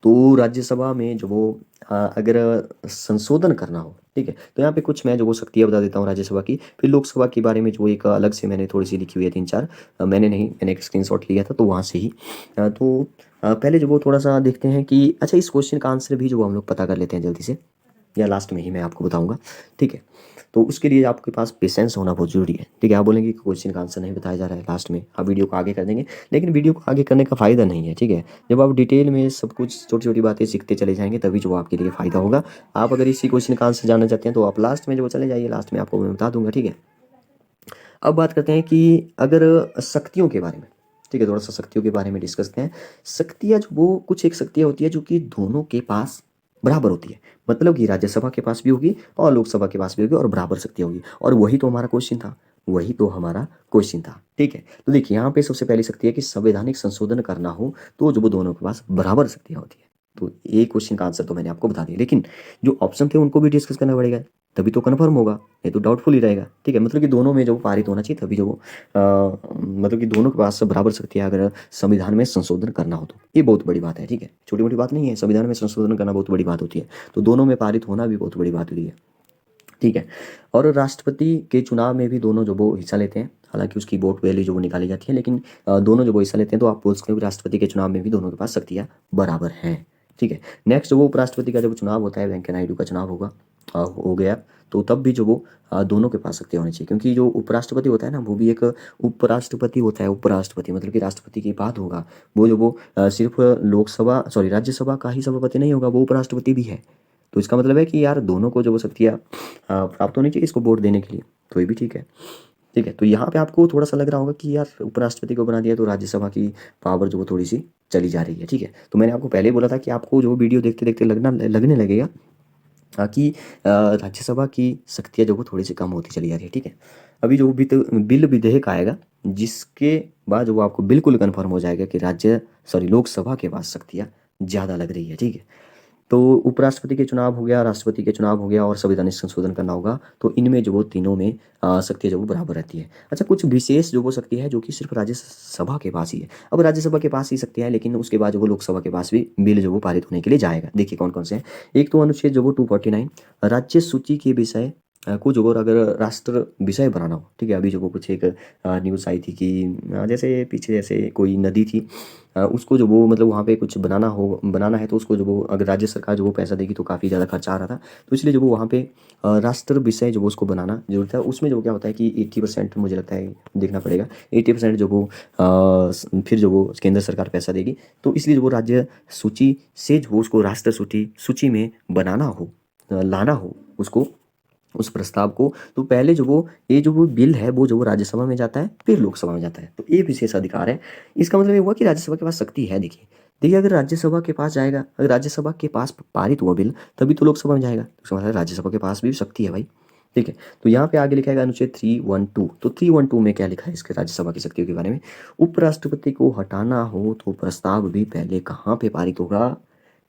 तो राज्यसभा में जो वो अगर संशोधन करना हो, ठीक है, तो यहाँ पे कुछ मैं जो वो शक्तियाँ बता देता हूँ राज्यसभा की। फिर लोकसभा के बारे में जो एक अलग से मैंने थोड़ी सी लिखी हुई है 3-4, मैंने नहीं, मैंने एक स्क्रीनशॉट लिया था तो वहाँ से ही। पहले जो वो थोड़ा सा देखते हैं कि अच्छा इस क्वेश्चन का आंसर भी जो हम लोग पता कर लेते हैं जल्दी से, या लास्ट में ही मैं आपको बताऊंगा। ठीक है, तो उसके लिए आपके पास पेशेंस होना बहुत जरूरी है। ठीक है, आप बोलेंगे कि क्वेश्चन का आंसर नहीं बताया जा रहा है लास्ट में, आप वीडियो को आगे कर देंगे, लेकिन वीडियो को आगे करने का फ़ायदा नहीं है। ठीक है, जब आप डिटेल में सब कुछ छोटी छोटी बातें सीखते चले जाएंगे तभी जो आपके लिए फ़ायदा होगा। आप अगर इसी क्वेश्चन का आंसर जानना चाहते हैं तो आप लास्ट में जो चले जाइए, लास्ट में आपको मैं बता दूंगा। ठीक है, अब बात करते हैं कि अगर शक्तियों के बारे में, ठीक है, थोड़ा सा शक्तियों के बारे में डिस्कस करते हैं। शक्तियाँ जो वो कुछ एक शक्तियाँ होती है जो कि दोनों के पास बराबर होती है, मतलब कि राज्यसभा के पास भी होगी और लोकसभा के पास भी होगी और बराबर शक्तियाँ होगी। और वही तो हमारा क्वेश्चन था, वही तो हमारा क्वेश्चन था। ठीक है, तो देखिए यहाँ पे सबसे पहली शक्ति है कि संवैधानिक संशोधन करना हो तो जो वो दोनों के पास बराबर शक्तियाँ होती है। तो ये क्वेश्चन का आंसर तो मैंने आपको बता दिया, लेकिन जो ऑप्शन थे उनको भी डिस्कस करना पड़ेगा, तभी तो कन्फर्म होगा, नहीं तो डाउटफुल ही रहेगा। ठीक है, मतलब कि दोनों में जो पारित होना चाहिए तभी जो मतलब कि दोनों के पास बराबर शक्ति है अगर संविधान में संशोधन करना हो तो। ये बहुत बड़ी बात है। ठीक है, छोटी मोटी बात नहीं है, संविधान में संशोधन करना बहुत बड़ी बात होती है, तो दोनों में पारित होना भी बहुत बड़ी बात होती है। ठीक है, और राष्ट्रपति के चुनाव में भी दोनों जो वो हिस्सा लेते हैं, हालांकि उसकी वोट वैल्यू जो वो निकाली जाती है, लेकिन दोनों जो वो हिस्सा लेते हैं, तो आप बोल सकते हो कि राष्ट्रपति के चुनाव में भी दोनों के पास शक्तियाँ बराबर हैं। ठीक है, नेक्स्ट जो वो उपराष्ट्रपति का जब चुनाव होता है, वेंकैया नायडू का चुनाव होगा, हो गया, तो तब भी जो वो दोनों के पास शक्तियाँ होनी चाहिए, क्योंकि जो उपराष्ट्रपति होता है ना वो भी एक उपराष्ट्रपति होता है। उपराष्ट्रपति मतलब कि राष्ट्रपति के बाद होगा वो जो वो सिर्फ लोकसभा सॉरी राज्यसभा का ही सभापति नहीं होगा, वो उपराष्ट्रपति भी है। तो इसका मतलब है कि यार दोनों को जो वो शक्तियाँ प्राप्त होनी चाहिए इसको वोट देने के लिए, तो ये भी ठीक है। ठीक है, तो यहाँ पे आपको थोड़ा सा लग रहा होगा कि यार उपराष्ट्रपति को बना दिया तो राज्यसभा की पावर जो वो थोड़ी सी चली जा रही है। ठीक है, तो मैंने आपको पहले ही बोला था कि आपको जो वीडियो देखते देखते लगने लगेगा कि राज्यसभा की शक्तियाँ जो वो थोड़ी सी कम होती चली जा रही है। ठीक है, अभी जो बिल विधेयक आएगा जिसके बाद जो वो आपको बिल्कुल कन्फर्म हो जाएगा कि लोकसभा के पास शक्तियाँ ज़्यादा लग रही है। ठीक है, तो उपराष्ट्रपति के चुनाव हो गया, राष्ट्रपति के चुनाव हो गया और संवैधानिक संशोधन करना होगा, तो इनमें जो वो तीनों में शक्तियाँ जो वो बराबर रहती है। अच्छा, कुछ विशेष जो वो शक्ति है जो कि सिर्फ राज्यसभा के पास ही है। अब राज्यसभा के पास ही शक्ति है, लेकिन उसके बाद जो वो लोकसभा के पास भी बिल जो वो पारित होने के लिए जाएगा। देखिए कौन कौन से हैं। एक तो अनुच्छेद जो वो 249 राज्य सूची के विषय को जो वो अगर राष्ट्र विषय बनाना हो। ठीक है, अभी जो वो कुछ एक न्यूज़ आई थी कि जैसे पीछे जैसे कोई नदी थी, उसको जो वो मतलब वहाँ पे कुछ बनाना है, तो उसको जो वो अगर राज्य सरकार जो वो पैसा देगी तो काफ़ी ज़्यादा खर्चा आ रहा था, तो इसलिए जो वो वहाँ पे राष्ट्र विषय जो वो उसको बनाना जरूरत है। उसमें जो क्या होता है कि 80% मुझे लगता है देखना पड़ेगा, 80% जो वो फिर जो वो केंद्र सरकार पैसा देगी, तो इसलिए जो वो राज्य सूची से जो वो उसको राष्ट्र सूची में बनाना हो, लाना हो उसको, उस प्रस्ताव को, तो पहले जो वो ये जो वो बिल है वो जो वो राज्यसभा में जाता है फिर लोकसभा में जाता है, तो ये विशेष अधिकार है। इसका मतलब ये हुआ कि राज्यसभा के पास शक्ति है। देखिए अगर राज्यसभा के पास जाएगा, अगर राज्यसभा के पास पारित हुआ बिल तभी तो लोकसभा में जाएगा, तो इसका मतलब राज्यसभा के पास भी शक्ति है भाई। ठीक है, तो यहाँ पे आगे लिखा है अनुच्छेद 312, तो 312 में क्या लिखा है इसके राज्यसभा की शक्तियों के बारे में? उपराष्ट्रपति को हटाना हो तो प्रस्ताव भी पहले कहाँ पे पारित होगा?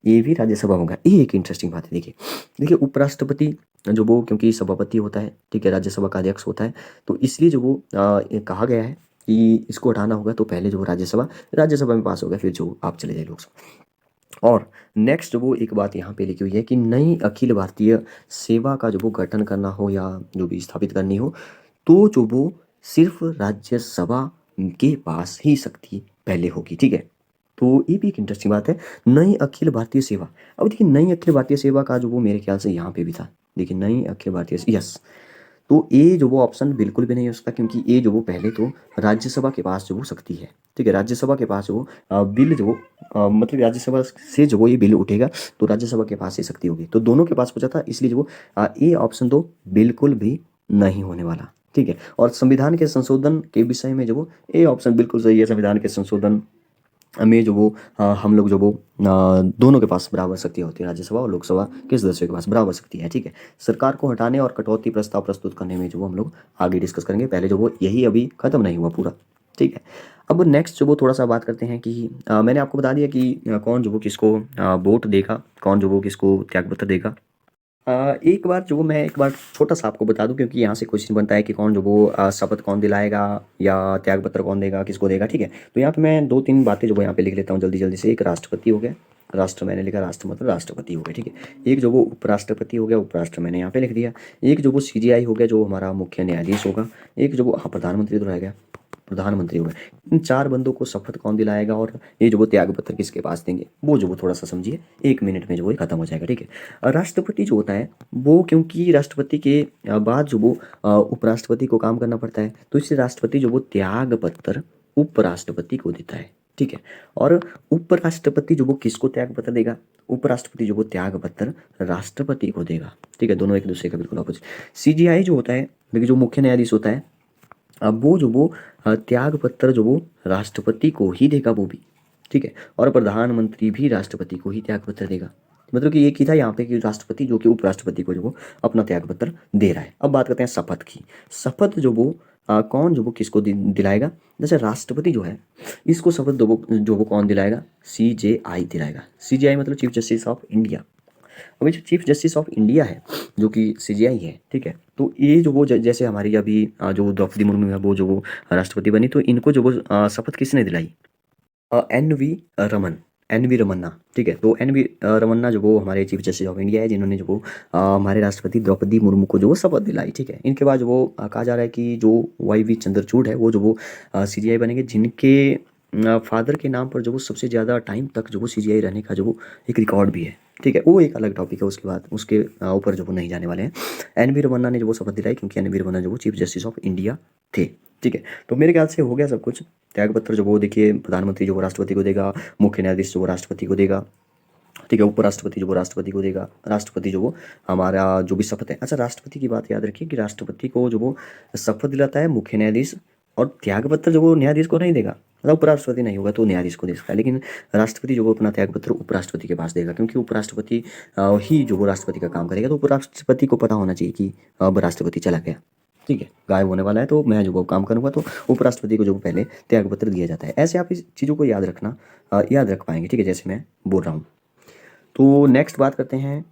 ये भी राज्यसभा होगा। ये एक इंटरेस्टिंग बात है। देखिए उपराष्ट्रपति जो वो क्योंकि सभापति होता है, ठीक है, राज्यसभा का अध्यक्ष होता है, तो इसलिए जो वो ये कहा गया है कि इसको हटाना होगा तो पहले जो राज्यसभा में पास होगा, फिर जो आप चले जाए लोकसभा। और नेक्स्ट वो एक बात यहाँ पे लिखी हुई है कि नई अखिल भारतीय सेवा का जो वो गठन करना हो या जो भी स्थापित करनी हो, तो जो वो सिर्फ राज्यसभा के पास ही शक्ति पहले होगी। ठीक है, तो ये भी एक इंटरेस्टिंग बात है, नई अखिल भारतीय सेवा। अब देखिए नई अखिल भारतीय सेवा का जो वो मेरे ख्याल से यहाँ पे भी था। देखिए नई अखिल भारतीय, यस, तो ए जो वो ऑप्शन बिल्कुल भी नहीं हो सकता, क्योंकि ए जो वो पहले तो राज्यसभा के पास जो वो शक्ति है। ठीक है, राज्यसभा के पास जो वो बिल जो वो मतलब राज्यसभा से जो वो ये बिल उठेगा तो राज्यसभा के पास ये शक्ति होगी, तो दोनों के पास बचा था, इसलिए जो वो ए ऑप्शन तो बिल्कुल भी नहीं होने वाला। ठीक है। और संविधान के संशोधन के विषय में जो वो ए ऑप्शन बिल्कुल सही है। संविधान के संशोधन में जो वो हम लोग जो वो दोनों के पास बराबर शक्ति होती है, राज्यसभा और लोकसभा के सदस्यों के पास बराबर शक्ति है, ठीक है। सरकार को हटाने और कटौती प्रस्ताव प्रस्तुत करने में जो वो हम लोग आगे डिस्कस करेंगे, पहले जो वो यही अभी खत्म नहीं हुआ पूरा, ठीक है। अब नेक्स्ट जो वो थोड़ा सा बात करते हैं कि मैंने आपको बता दिया कि कौन जो वो किसको वोट देगा, कौन जो वो किसको त्यागपत्र देगा। एक बार जो मैं एक बार छोटा सा आपको बता दूं, क्योंकि यहाँ से क्वेश्चन बनता है कि कौन जो वो शपथ कौन दिलाएगा या त्याग पत्र कौन देगा, किसको देगा, ठीक है। तो यहाँ पे मैं 2-3 बातें जो वो यहाँ पे लिख लेता हूँ जल्दी जल्दी से। एक राष्ट्रपति हो गया, राष्ट्र मैंने लिखा, राष्ट्र मतलब राष्ट्रपति हो गया, ठीक है। एक जो वो उपराष्ट्रपति हो गया, उपराष्ट्र मैंने यहाँ पे लिख दिया। एक जो वो सीजीआई हो गया, जो हमारा मुख्य न्यायाधीश होगा। एक जो वो प्रधानमंत्री तो रह गया, प्रधानमंत्री हो गए। इन 4 बंदों को शपथ कौन दिलाएगा और ये जो वो त्याग पत्र किसके पास देंगे, वो जो वो थोड़ा सा समझिए, 1 मिनट में जो वो खत्म हो जाएगा, ठीक है। राष्ट्रपति जो होता है वो, क्योंकि राष्ट्रपति के बाद जो वो उपराष्ट्रपति को काम करना पड़ता है, तो इसलिए राष्ट्रपति जो वो त्याग पत्र उपराष्ट्रपति को देता है, ठीक है। और उपराष्ट्रपति जो वो किसको त्याग पत्र देगा, उपराष्ट्रपति जो वो त्याग पत्र राष्ट्रपति को देगा, ठीक है। दोनों एक दूसरे का बिल्कुल ऑपोजिट। सीजीआई जो होता है, देखिए जो मुख्य न्यायाधीश होता है, अब वो जो वो त्याग पत्र जो वो राष्ट्रपति को ही देगा वो भी, ठीक है। और प्रधानमंत्री भी राष्ट्रपति को ही त्याग पत्र देगा। मतलब कि एक ही था यहाँ पे कि राष्ट्रपति जो कि उपराष्ट्रपति को जो वो अपना त्याग पत्र दे रहा है। अब बात करते हैं शपथ की। शपथ जो वो कौन जो वो किसको दिलाएगा, जैसे राष्ट्रपति जो है इसको शपथ जो वो कौन दिलाएगा, सीजेआई दिलाएगा। सीजेआई मतलब चीफ जस्टिस ऑफ इंडिया। अभी जो चीफ जस्टिस ऑफ इंडिया है जो कि सीजीआई है, ठीक है। तो ये जो वो जैसे हमारी अभी जो द्रौपदी मुर्मू है वो जो वो राष्ट्रपति बनी, तो इनको जो वो शपथ किसने दिलाई, एन वी रमन्ना, ठीक है। तो एन वी रमन्ना जो वो हमारे चीफ जस्टिस ऑफ इंडिया है, जिन्होंने जो वो हमारे राष्ट्रपति द्रौपदी मुर्मू को जो वो शपथ दिलाई, ठीक है। इनके बाद जो वो कहा जा रहा है कि जो वाई.वी. चंद्रचूड़ है वो जो वो सीजीआई बनेंगे, जिनके फादर के नाम पर जो वो सबसे ज़्यादा टाइम तक जो वो सीजीआई रहने का जो वो एक रिकॉर्ड भी है, ठीक है। वो एक अलग टॉपिक है, उसके बाद उसके ऊपर जो वो नहीं जाने वाले हैं। एन वी रमन्ना ने जो वो शपथ दिलाई, क्योंकि एन वी रमन्ना जो वो चीफ जस्टिस ऑफ इंडिया थे, ठीक है। तो मेरे ख्याल से हो गया सब कुछ। त्याग पत्र जो वो देखिए, प्रधानमंत्री जो वो राष्ट्रपति को देगा, मुख्य न्यायाधीश जो वो राष्ट्रपति को देगा, ठीक है। उपराष्ट्रपति जो वो राष्ट्रपति को देगा, राष्ट्रपति जो वो हमारा जो भी शपथ है। अच्छा, राष्ट्रपति की बात याद रखिए कि राष्ट्रपति को जो वो शपथ दिलाता है मुख्य न्यायाधीश, और त्याग पत्र जो वो न्यायाधीश को नहीं देगा, मतलब उपराष्ट्रपति नहीं होगा तो न्यायाधीश को दे सकता है, लेकिन राष्ट्रपति जो वो अपना त्याग पत्र उपराष्ट्रपति के पास देगा, क्योंकि उपराष्ट्रपति ही जो वो राष्ट्रपति का काम करेगा। तो उपराष्ट्रपति को पता होना चाहिए कि अब राष्ट्रपति चला गया, ठीक है, गायब होने वाला है, तो मैं जो वो काम करूँगा, तो उपराष्ट्रपति को जो पहले त्याग पत्र दिया जाता है। ऐसे आप इस चीज़ों को याद रखना, याद रख पाएंगे, ठीक है, जैसे मैं बोल रहा हूँ। तो नेक्स्ट बात करते हैं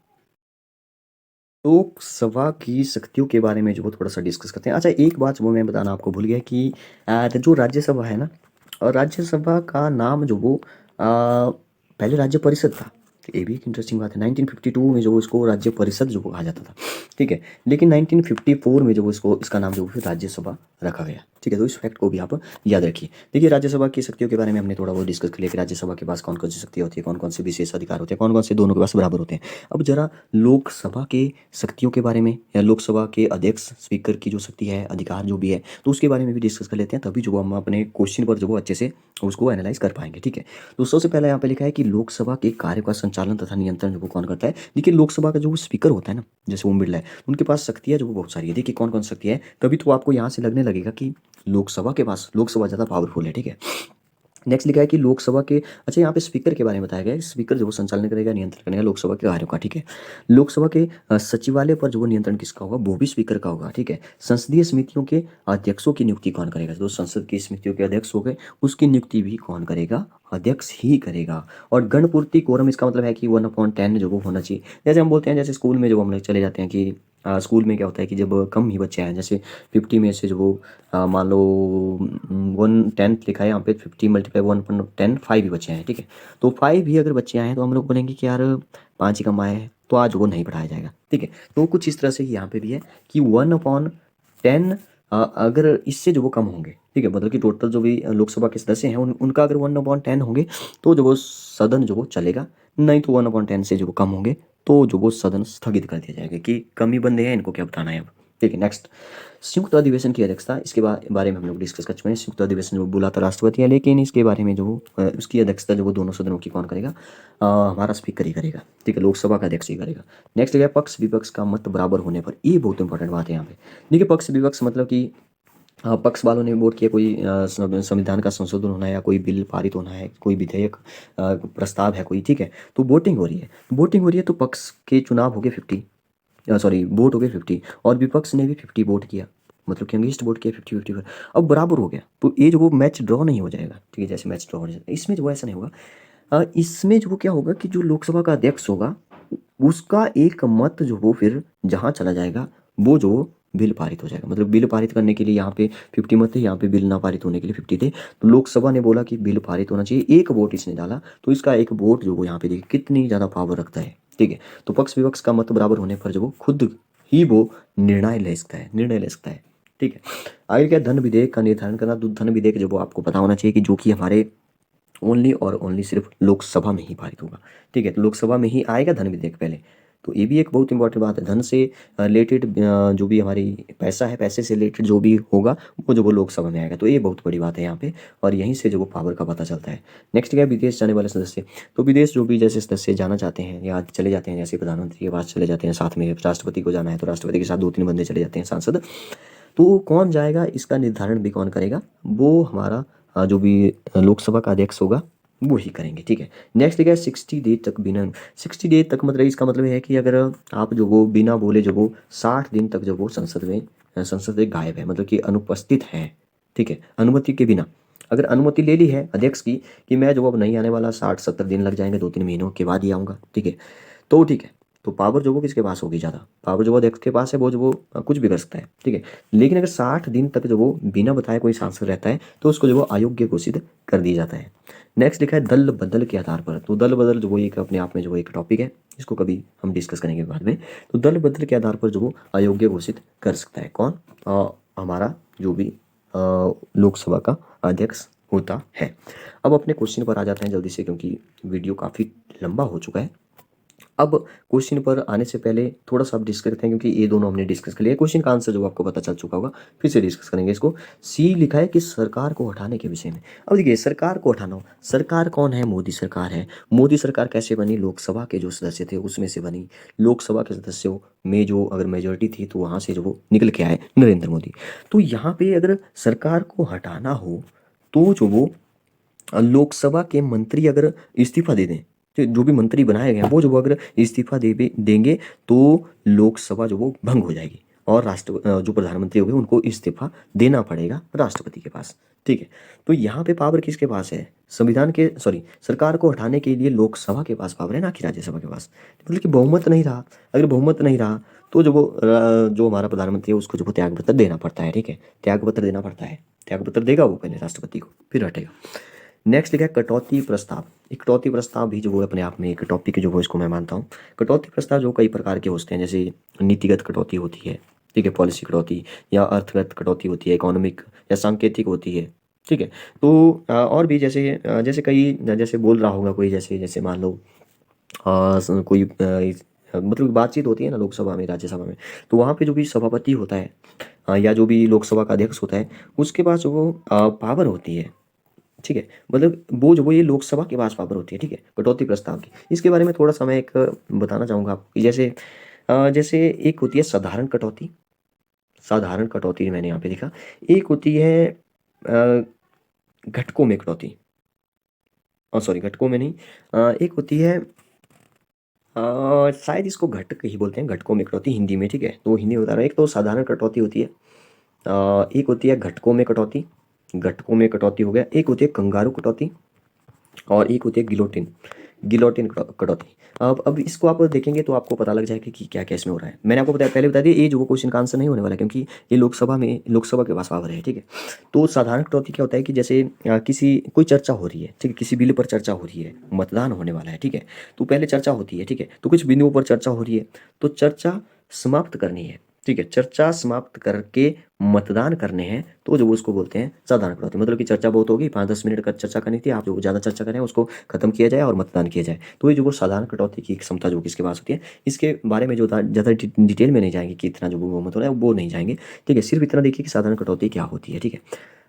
लोकसभा की शक्तियों के बारे में, जो वो थोड़ा सा डिस्कस करते हैं। अच्छा, एक बात वो मैं बताना आपको भूल गया कि जो राज्यसभा है ना, और राज्यसभा का नाम जो वो पहले राज्य परिषद था। तो ये भी एक इंटरेस्टिंग बात है। 1952 में जो इसको राज्य परिषद जो कहा जाता था, ठीक है, लेकिन 1954 में जो इसको इसका नाम जो फिर राज्यसभा रखा गया, ठीक है। तो इस फैक्ट को भी आप याद रखिए। देखिए, राज्यसभा की शक्तियों के बारे में हमने थोड़ा बहुत डिस्कस कर लिया कि राज्यसभा के पास कौन कौन सी शक्तियाँ होती है, कौन कौन से विशेष अधिकार होते हैं, कौन कौन से दोनों के पास बराबर होते हैं। अब जरा लोकसभा के शक्तियों के बारे में, या लोकसभा के अध्यक्ष स्पीकर की जो शक्ति है, अधिकार जो भी है, तो उसके बारे में भी डिस्कस कर लेते हैं, तभी जो हम अपने क्वेश्चन पर जो वो अच्छे से उसको एनालाइज कर पाएंगे, ठीक है। तो सबसे पहले यहाँ पे लिखा है कि लोकसभा के कार्य का संचालन तथा नियंत्रण जो वो कौन करता है। देखिए, लोकसभा का जो स्पीकर होता है ना, जैसे ओम बिरला है, उनके पास शक्तियाँ जो वो बहुत सारी है। देखिए कौन कौन शक्तियाँ है, तभी तो आपको यहाँ से लगने लगेगा कि लोकसभा के पास लोकसभा ज़्यादा पावरफुल है, ठीक है। नेक्स्ट लिखा है कि लोकसभा के, अच्छा यहाँ पे स्पीकर के बारे में बताया गया है। स्पीकर जो वो संचालन करेगा, नियंत्रण करेगा लोकसभा के कार्यों का, ठीक है। लोकसभा के सचिवालय पर जो वो नियंत्रण किसका होगा, वो भी स्पीकर का होगा, ठीक है। संसदीय समितियों के अध्यक्षों की नियुक्ति कौन करेगा, जो संसद की समितियों के अध्यक्ष हो गए, उसकी नियुक्ति भी कौन करेगा, अध्यक्ष ही करेगा। और गणपूर्ति कोरम, इसका मतलब है कि 1/10 जो वो होना चाहिए। जैसे हम बोलते हैं, जैसे स्कूल में जो हम लोग चले जाते हैं कि स्कूल में क्या होता है कि जब कम ही बच्चे आए, जैसे 50 में से जो वो मान लो 1/10 लिखा है यहाँ पे, 50 × 1/10 5 ही बच्चे हैं, ठीक है। तो 5 ही अगर बच्चे आए हैं तो हम लोग बोलेंगे कि यार 5 ही कम आए हैं, तो आज वो नहीं पढ़ाया जाएगा, ठीक है। तो कुछ इस तरह से यहाँ पे भी है कि 1/10 अगर इससे जो वो कम होंगे, ठीक है, मतलब कि टोटल जो भी लोकसभा के सदस्य हैं उनका अगर 1/10 होंगे तो जो वो सदन जो वो चलेगा, नहीं तो 1/10 से जो वो कम होंगे तो जो वो सदन स्थगित कर दिया जाएगा कि कमी बंदे हैं, इनको क्या बताना है अब, ठीक है। नेक्स्ट, संयुक्त अधिवेशन की अध्यक्षता, इसके बारे में हम लोग डिस्कस कर चुके हैं। संयुक्त अधिवेशन जो बुलाता राष्ट्रपति है, लेकिन इसके बारे में जो उसकी अध्यक्षता जो वो दोनों सदनों की कौन करेगा, हमारा स्पीकर ही करेगा। ठीक है, लोकसभा का अध्यक्ष ही करेगा। नेक्स्ट है पक्ष विपक्ष का मत बराबर होने पर, ये बहुत इंपॉर्टेंट बात है यहाँ पे। देखिए पक्ष विपक्ष मतलब कि पक्ष वालों ने वोट किया, कोई संविधान का संशोधन होना है या कोई बिल पारित होना है, कोई विधेयक प्रस्ताव है कोई, ठीक है, तो वोटिंग हो रही है। वोटिंग हो रही है तो पक्ष के चुनाव हो गए 50, सॉरी वोट हो गए 50, और विपक्ष ने भी 50 वोट किया, मतलब कि अगेंस्ट वोट किया 50-50 पर। अब बराबर हो गया, तो ये जो वो मैच ड्रॉ नहीं हो जाएगा। ठीक है, जैसे मैच ड्रॉ हो जाएगा, इसमें जो वो ऐसा नहीं होगा। इसमें जो वो क्या होगा कि जो लोकसभा का अध्यक्ष होगा उसका एक मत जो वो फिर जहाँ चला जाएगा, वो जो बिल पारित हो जाएगा। मतलब बिल पारित करने के लिए यहाँ पे 50 मत थे, यहाँ पे बिल ना पारित होने के लिए 50 थे। तो लोकसभा ने बोला कि बिल पारित होना चाहिए, एक वोट इसने डाला, तो इसका एक वोट जो वो यहाँ पे देखिए कितनी ज़्यादा पावर रखता है। ठीक है, तो पक्ष विपक्ष का मत बराबर होने पर जो वो खुद ही वो निर्णय ले सकता है, निर्णय ले सकता है। ठीक है, आगे क्या, धन विधेयक का निर्धारण करना। तो धन विधेयक जो वो आपको पता होना चाहिए कि जो कि हमारे ओनली और ओनली सिर्फ लोकसभा में ही पारित होगा। ठीक है, तो लोकसभा में ही आएगा धन विधेयक पहले। तो ये भी एक बहुत इंपॉर्टेंट बात है। धन से रिलेटेड जो भी हमारी पैसा है, पैसे से रिलेटेड जो भी होगा वो जो वो लोकसभा में आएगा। तो ये बहुत बड़ी बात है यहाँ पे, और यहीं से जो वो पावर का पता चलता है। नेक्स्ट क्या है, विदेश जाने वाले सदस्य। तो विदेश जो भी जैसे सदस्य जाना चाहते हैं या चले जाते हैं, जैसे प्रधानमंत्री के पास चले जाते हैं, साथ में राष्ट्रपति को जाना है तो राष्ट्रपति के साथ 2-3 बंदे चले जाते हैं सांसद। तो कौन जाएगा इसका निर्धारण भी कौन करेगा, वो हमारा जो भी लोकसभा का अध्यक्ष होगा वो ही करेंगे। ठीक है, नेक्स्ट क्या है, 60 डे तक बिना, 60 डे तक मतलब इसका मतलब है कि अगर आप जो वो बिना बोले जो वो 60 दिन तक जो वो संसद से गायब है, मतलब कि अनुपस्थित है। ठीक है, अनुमति के बिना, अगर अनुमति ले ली है अध्यक्ष की कि मैं जो अब नहीं आने वाला, 60-70 दिन लग जाएंगे, 2-3 महीनों के बाद ही आऊँगा, ठीक है, तो ठीक है, तो पावर जो वो किसके पास होगी ज़्यादा, पावर जो वो अध्यक्ष के पास है, वो जो वो कुछ भी कर सकता है। ठीक है, लेकिन अगर 60 दिन तक जो वो बिना बताए कोई सांसद रहता है तो उसको जो वो अयोग्य घोषित कर दिया जाता है। नेक्स्ट लिखा है दल बदल के आधार पर। तो दल बदल जो वो एक अपने आप में जो वो एक टॉपिक है, इसको कभी हम डिस्कस करेंगे बाद में। तो दल बदल के आधार पर जो वो अयोग्य घोषित कर सकता है कौन, हमारा जो भी लोकसभा का अध्यक्ष होता है। अब अपने क्वेश्चन पर आ जाते हैं जल्दी से, क्योंकि वीडियो काफ़ी लंबा हो चुका है। अब क्वेश्चन पर आने से पहले थोड़ा सा आप डिस्कस करते हैं, क्योंकि ये दोनों हमने डिस्कस कर लिया। क्वेश्चन का आंसर जो आपको पता चल चुका होगा, फिर से डिस्कस करेंगे इसको। सी लिखा है कि सरकार को हटाने के विषय में। अब देखिए सरकार को हटाना, सरकार कौन है, मोदी सरकार है। मोदी सरकार कैसे बनी, लोकसभा के जो सदस्य थे उसमें से बनी। लोकसभा के सदस्यों में जो अगर मेजोरिटी थी तो वहाँ से जो वो निकल के आए नरेंद्र मोदी। तो यहाँ पे अगर सरकार को हटाना हो तो जो वो लोकसभा के मंत्री अगर इस्तीफा दे दें, तो जो भी मंत्री बनाए गए हैं वो जो वो अगर इस्तीफा देंगे तो लोकसभा जो वो भंग हो जाएगी, और जो प्रधानमंत्री होंगे उनको इस्तीफा देना पड़ेगा राष्ट्रपति के पास। ठीक है, तो यहाँ पे पावर किसके पास है, संविधान के, सॉरी, सरकार को हटाने के लिए लोकसभा के पास पावर है, ना कि राज्यसभा के पास। मतलब कि बहुमत नहीं रहा, अगर बहुमत नहीं रहा तो जो वो जो हमारा प्रधानमंत्री है उसको जो वो त्याग पत्र देना पड़ता है। ठीक है, त्याग पत्र देना पड़ता है, त्याग पत्र देगा वो पहले राष्ट्रपति को, फिर हटेगा। नेक्स्ट लिखा है कटौती प्रस्ताव। एक कटौती प्रस्ताव भी जो वो अपने आप में एक टॉपिक जो वो इसको मैं मानता हूँ। कटौती प्रस्ताव जो कई प्रकार के होते हैं, जैसे नीतिगत कटौती होती है, ठीक है, पॉलिसी कटौती, या अर्थगत कटौती होती है, इकोनॉमिक या सांकेतिक होती है। ठीक है, तो और भी जैसे कई, जैसे बोल रहा होगा कोई, जैसे जैसे मान लो कोई मतलब बातचीत होती है ना लोकसभा में, राज्यसभा में, तो वहाँ पे जो भी सभापति होता है या जो भी लोकसभा का अध्यक्ष होता है उसके पास जो वो पावर होती है। ठीक है, मतलब वो जो वो ये लोकसभा के पास पावर होती है। ठीक है, कटौती प्रस्ताव की, इसके बारे में थोड़ा सा मैं एक बताना चाहूँगा आपको कि जैसे एक होती है साधारण कटौती, साधारण कटौती मैंने यहाँ पे लिखा। एक होती है घटकों में कटौती, सॉरी घटकों में नहीं, एक होती है शायद इसको घटक ही बोलते हैं, घटकों में कटौती हिंदी में। ठीक है, तो हिंदी में बता रहा हूँ। एक तो साधारण कटौती होती है, एक होती है घटकों में कटौती, घटकों में कटौती हो गया, एक होती है कंगारू कटौती, और एक होती है गिलोटिन, गिलोटिन कटौती। अब इसको आप देखेंगे तो आपको पता लग जाएगा कि क्या क्या इसमें हो रहा है। मैंने आपको पहले बता दिया, ये जो वो क्वेश्चन का आंसर नहीं होने वाला है, क्योंकि ये लोकसभा के पास पावर है। ठीक है, तो साधारण कटौती क्या होता है कि जैसे किसी कोई चर्चा हो रही है, ठीक है, किसी बिल पर चर्चा हो रही है, मतदान होने वाला है। ठीक है, तो पहले चर्चा होती है, ठीक है, तो कुछ बिंदुओं पर चर्चा हो रही है, तो चर्चा समाप्त करनी है। ठीक है, चर्चा समाप्त करके मतदान करने हैं तो जो उसको बोलते हैं साधारण कटौती। मतलब कि चर्चा बहुत होगी, 5-10 मिनट का चर्चा करनी थी, आप जो ज़्यादा चर्चा करें उसको खत्म किया जाए और मतदान किया जाए। तो ये जो वो साधारण कटौती की क्षमता जो किसके पास होती है, इसके बारे में जो ज़्यादा डिटेल में नहीं जाएंगे कि इतना जो वो मत हो रहा है वो नहीं जाएंगे। ठीक है, सिर्फ इतना देखिए कि साधारण कटौती क्या होती है। ठीक है,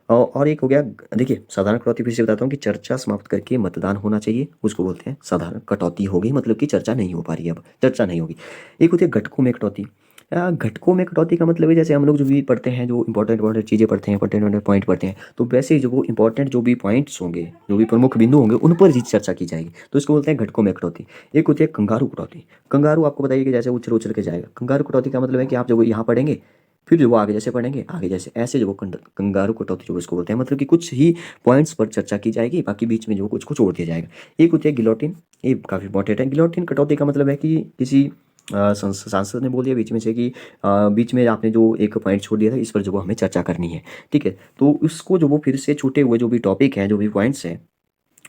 और एक हो गया, देखिए साधारण कटौती फिर से बताता हूँ कि चर्चा समाप्त करके मतदान होना चाहिए, उसको बोलते हैं साधारण कटौती। होगी मतलब कि चर्चा नहीं हो पा रही है, अब चर्चा नहीं होगी। एक होती है घटकों में कटौती। घटकों में कटौती का मतलब है जैसे हम लोग जो भी पढ़ते हैं, जो इंपॉर्टेंट चीज़ें पढ़ते हैं, इंपॉर्टेंट पॉइंट पढ़ते हैं, तो वैसे ही जो वो इंपॉर्टेंट जो भी पॉइंट्स होंगे, जो भी प्रमुख बिंदु होंगे, उन पर ही चर्चा की जाएगी, तो इसको बोलते हैं घटकों में कटौती। एक होती है कंगारू कटौती। कंगारू आपको बताइए कि जैसे उछल उछल के जाएगा। कंगारू कटौती का मतलब है कि आप जो यहाँ पढ़ेंगे, फिर जो वो आगे जैसे पढ़ेंगे, आगे जैसे ऐसे जो वो कंगारू कटौती जो इसको बोलते हैं, मतलब कि कुछ ही पॉइंट्स पर चर्चा की जाएगी, बाकी बीच में जो कुछ को छोड़ दिया जाएगा। एक होती है गिलोटिन। ये काफ़ी इंपॉर्टेंट है। गिलोटिन कटौती का मतलब है कि किसी सांसद ने बोल दिया बीच में से कि बीच में आपने जो एक पॉइंट छोड़ दिया था, इस पर जो वो हमें चर्चा करनी है। ठीक है, तो उसको जो वो फिर से छूटे हुए जो भी टॉपिक हैं, जो भी पॉइंट्स हैं,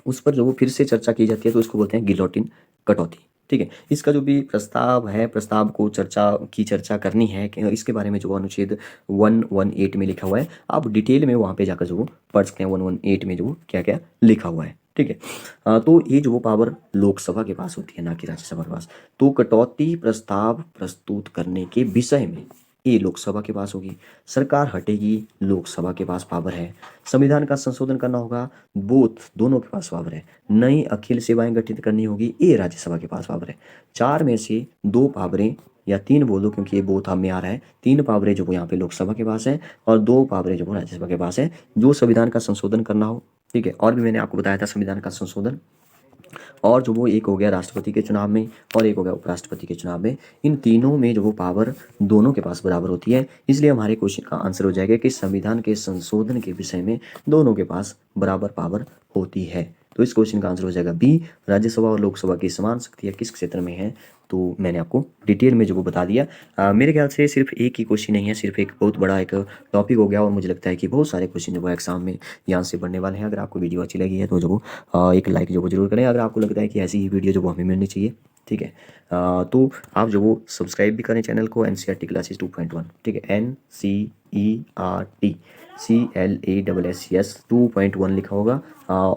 उस पर जो वो फिर से चर्चा की जाती है, तो उसको बोलते हैं गिलोटिन कटौती। ठीक है, इसका जो भी प्रस्ताव है, प्रस्ताव को चर्चा करनी है कि इसके बारे में जो अनुच्छेद 118 में लिखा हुआ है, आप डिटेल में वहाँ पे जाकर जो वो पढ़ सकते हैं 118 में जो क्या क्या लिखा हुआ है। ठीक है, तो ये जो वो पावर लोकसभा के पास होती है, ना कि राज्यसभा के पास। तो कटौती प्रस्ताव प्रस्तुत करने के विषय में ये लोकसभा के पास होगी। सरकार हटेगी, लोकसभा के पास पावर है। संविधान का संशोधन करना होगा, बोथ दोनों के पास पावर है। नई अखिल सेवाएं गठित करनी होगी, ये राज्यसभा के पास पावर है। 4 में से 2 पावरें, या 3 बोल दो क्योंकि ये बोथ आप में आ रहा है, 3 पावरें जो यहाँ पे लोकसभा के पास है और 2 पावरें जो राज्यसभा के पास है, जो संविधान का संशोधन करना हो। ठीक है, और भी मैंने आपको बताया था संविधान का संशोधन, और जो वो एक हो गया राष्ट्रपति के चुनाव में, और एक हो गया उपराष्ट्रपति के चुनाव में। इन तीनों में जो वो पावर दोनों के पास बराबर होती है, इसलिए हमारे क्वेश्चन का आंसर हो जाएगा कि संविधान के संशोधन के विषय में दोनों के पास बराबर पावर होती है। तो इस क्वेश्चन का आंसर हो जाएगा बी। राज्यसभा और लोकसभा की समान शक्तियाँ किस क्षेत्र में है, तो मैंने आपको डिटेल में जो वो बता दिया। मेरे ख्याल से सिर्फ एक ही क्वेश्चन नहीं है, सिर्फ एक बहुत बड़ा एक टॉपिक हो गया, और मुझे लगता है कि बहुत सारे क्वेश्चन जो वो एग्जाम में यहाँ से बनने वाले हैं। अगर आपको वीडियो अच्छी लगी है तो जो वो एक लाइक जो वो जरूर करें, अगर आपको लगता है कि ऐसी ही वीडियो जो वो हमें मिलनी चाहिए। ठीक है, तो आप जो वो सब्सक्राइब भी करें चैनल को, NCERT क्लासेस 2.1। ठीक है, NCERT CLASSES 2.1 लिखा होगा,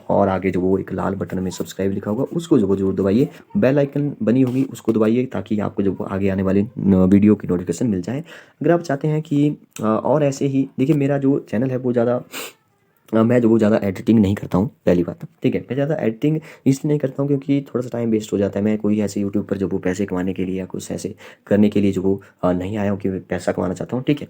और आगे जो वो एक लाल बटन में सब्सक्राइब लिखा होगा, उसको जो वो जरूर दबाइए। बेल आइकन बनी होगी, उसको दबाइए, ताकि आपको जो आगे आने वाली वीडियो की नोटिफिकेशन मिल जाए। अगर आप चाहते हैं कि और ऐसे ही, देखिए मेरा जो चैनल है वो ज़्यादा मैं जो वो ज़्यादा एडिटिंग नहीं करता हूँ, पहली बात। ठीक है, मैं ज़्यादा एडिटिंग इसलिए नहीं करता हूँ क्योंकि थोड़ा सा टाइम वेस्ट हो जाता है। मैं कोई ऐसे यूट्यूब पर जो वो पैसे कमाने के लिए या कुछ ऐसे करने के लिए जो वो नहीं आया हूँ कि मैं पैसा कमाना चाहता हूँ। ठीक है,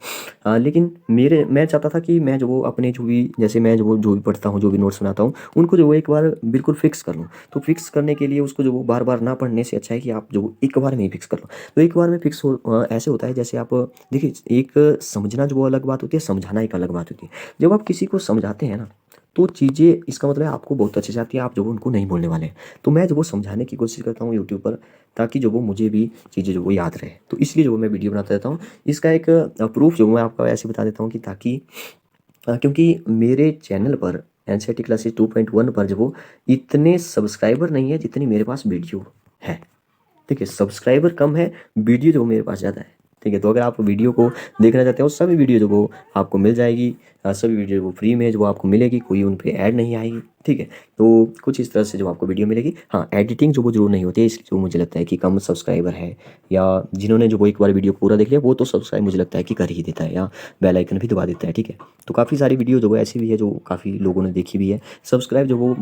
लेकिन मैं चाहता था कि मैं जो वो अपने जो भी, जैसे मैं जो भी पढ़ता हूँ, जो भी नोट्स बनाता हूँ, उनको जो वो एक बार बिल्कुल फिक्स कर लूँ। तो फिक्स करने के लिए उसको जो वो बार बार ना पढ़ने से अच्छा है कि आप जो वो एक बार में ही फिक्स कर लो। तो एक बार में फिक्स हो ऐसे होता है, जैसे आप देखिए, एक समझना जो वो अलग बात होती है, समझाना एक अलग बात होती है। जब आप किसी को समझाते हैं ना, तो चीज़ें, इसका मतलब है आपको बहुत अच्छे से आती है, आप जो वो उनको नहीं बोलने वाले हैं। तो मैं जो वो समझाने की कोशिश करता हूँ यूट्यूब पर, ताकि जो वो मुझे भी चीज़ें जो वो याद रहे। तो इसलिए जो वो मैं वीडियो बनाता रहता हूँ। इसका एक प्रूफ जो मैं आपको ऐसे बता देता हूँ कि ताकि क्योंकि मेरे चैनल पर NCERT क्लासेस 2.1 पर जो वो इतने सब्सक्राइबर नहीं है जितनी मेरे पास वीडियो है। ठीक है, सब्सक्राइबर कम है, वीडियो जो मेरे पास ज़्यादा है। ठीक है, तो अगर आप वीडियो को देखना चाहते हो, सभी वीडियो जो वो आपको मिल जाएगी, सभी वीडियो वो फ्री में जो आपको मिलेगी, कोई उन पे ऐड नहीं आएगी। ठीक है, तो कुछ इस तरह से जो आपको वीडियो मिलेगी। हाँ, एडिटिंग जो वो जरूर नहीं होती है, इसलिए जो मुझे लगता है कि कम सब्सक्राइबर है, या जिन्होंने जो वो एक बार वीडियो पूरा देख लिया, वो तो सब्सक्राइब मुझे लगता है कि कर ही देता है, या बेल आइकन भी दबा देता है। ठीक है, तो काफ़ी सारी वीडियो जो वो ऐसी भी है जो काफ़ी लोगों ने देखी भी है। सब्सक्राइब जो वो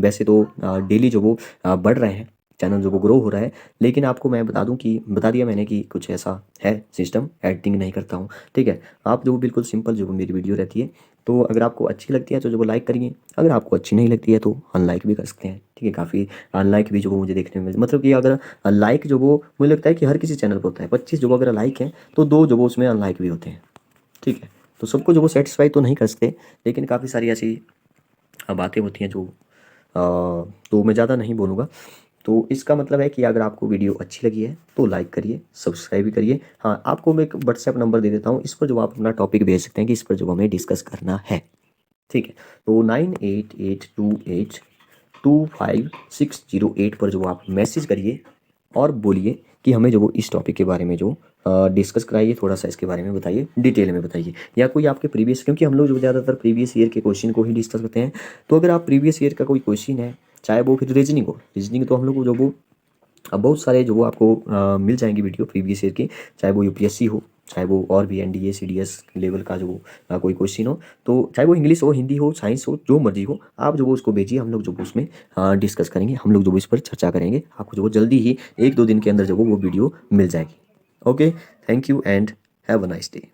वैसे तो डेली जो वो बढ़ रहे हैं, चैनल जो वो ग्रो हो रहा है। लेकिन आपको मैं बता दिया मैंने कि कुछ ऐसा है सिस्टम, एडिटिंग नहीं करता हूँ। ठीक है, आप जो बिल्कुल सिंपल जो मेरी वीडियो रहती है, तो अगर आपको अच्छी लगती है तो जो वो लाइक करिए, अगर आपको अच्छी नहीं लगती है तो अनलाइक भी कर सकते हैं। ठीक है, काफ़ी अनलाइक भी जो वो मुझे देखने में, मतलब कि अगर लाइक जो वो मुझे लगता है कि हर किसी चैनल पर होता है, 25 जो अगर लाइक है तो 2 जो वो उसमें अनलाइक भी होते हैं। ठीक है, तो सबको जो वो सेटिस्फाई तो नहीं कर सकते, लेकिन काफ़ी सारी ऐसी बातें होती हैं जो तो मैं ज़्यादा नहीं बोलूँगा। तो इसका मतलब है कि अगर आपको वीडियो अच्छी लगी है तो लाइक करिए, सब्सक्राइब भी करिए। हाँ, आपको मैं एक व्हाट्सएप नंबर दे देता हूँ, इस पर जो आप अपना टॉपिक भेज सकते हैं कि इस पर जो हमें डिस्कस करना है। ठीक है, तो 9882825608 पर जो आप मैसेज करिए और बोलिए कि हमें जो वो इस टॉपिक के बारे में जो डिस्कस कराइए, थोड़ा सा इसके बारे में बताइए, डिटेल में बताइए। या कोई आपके प्रीवियस, क्योंकि हम लोग जो ज़्यादातर प्रीवियस ईयर के क्वेश्चन को ही डिस्कस करते हैं, तो अगर आप प्रीवियस ईयर का कोई क्वेश्चन है, चाहे वो फिर रीजनिंग हो, रीजनिंग तो हम लोग को जो वो अब बहुत सारे जो वो आपको मिल जाएंगी वीडियो प्रीवियस ईयर की, चाहे वो यूपीएससी हो, चाहे वो और भी एनडीए सीडीएस लेवल का जो कोई क्वेश्चन हो, तो चाहे वो इंग्लिश हो, हिंदी हो, साइंस हो, जो मर्जी हो, आप जो वो उसको भेजिए, हम लोग जो वो उसमें डिस्कस करेंगे, हम लोग जो वो इस पर चर्चा करेंगे, आपको जो वो जल्दी ही 1-2 दिन के अंदर जो वो वीडियो मिल जाएगी। Okay, thank you and have a nice day.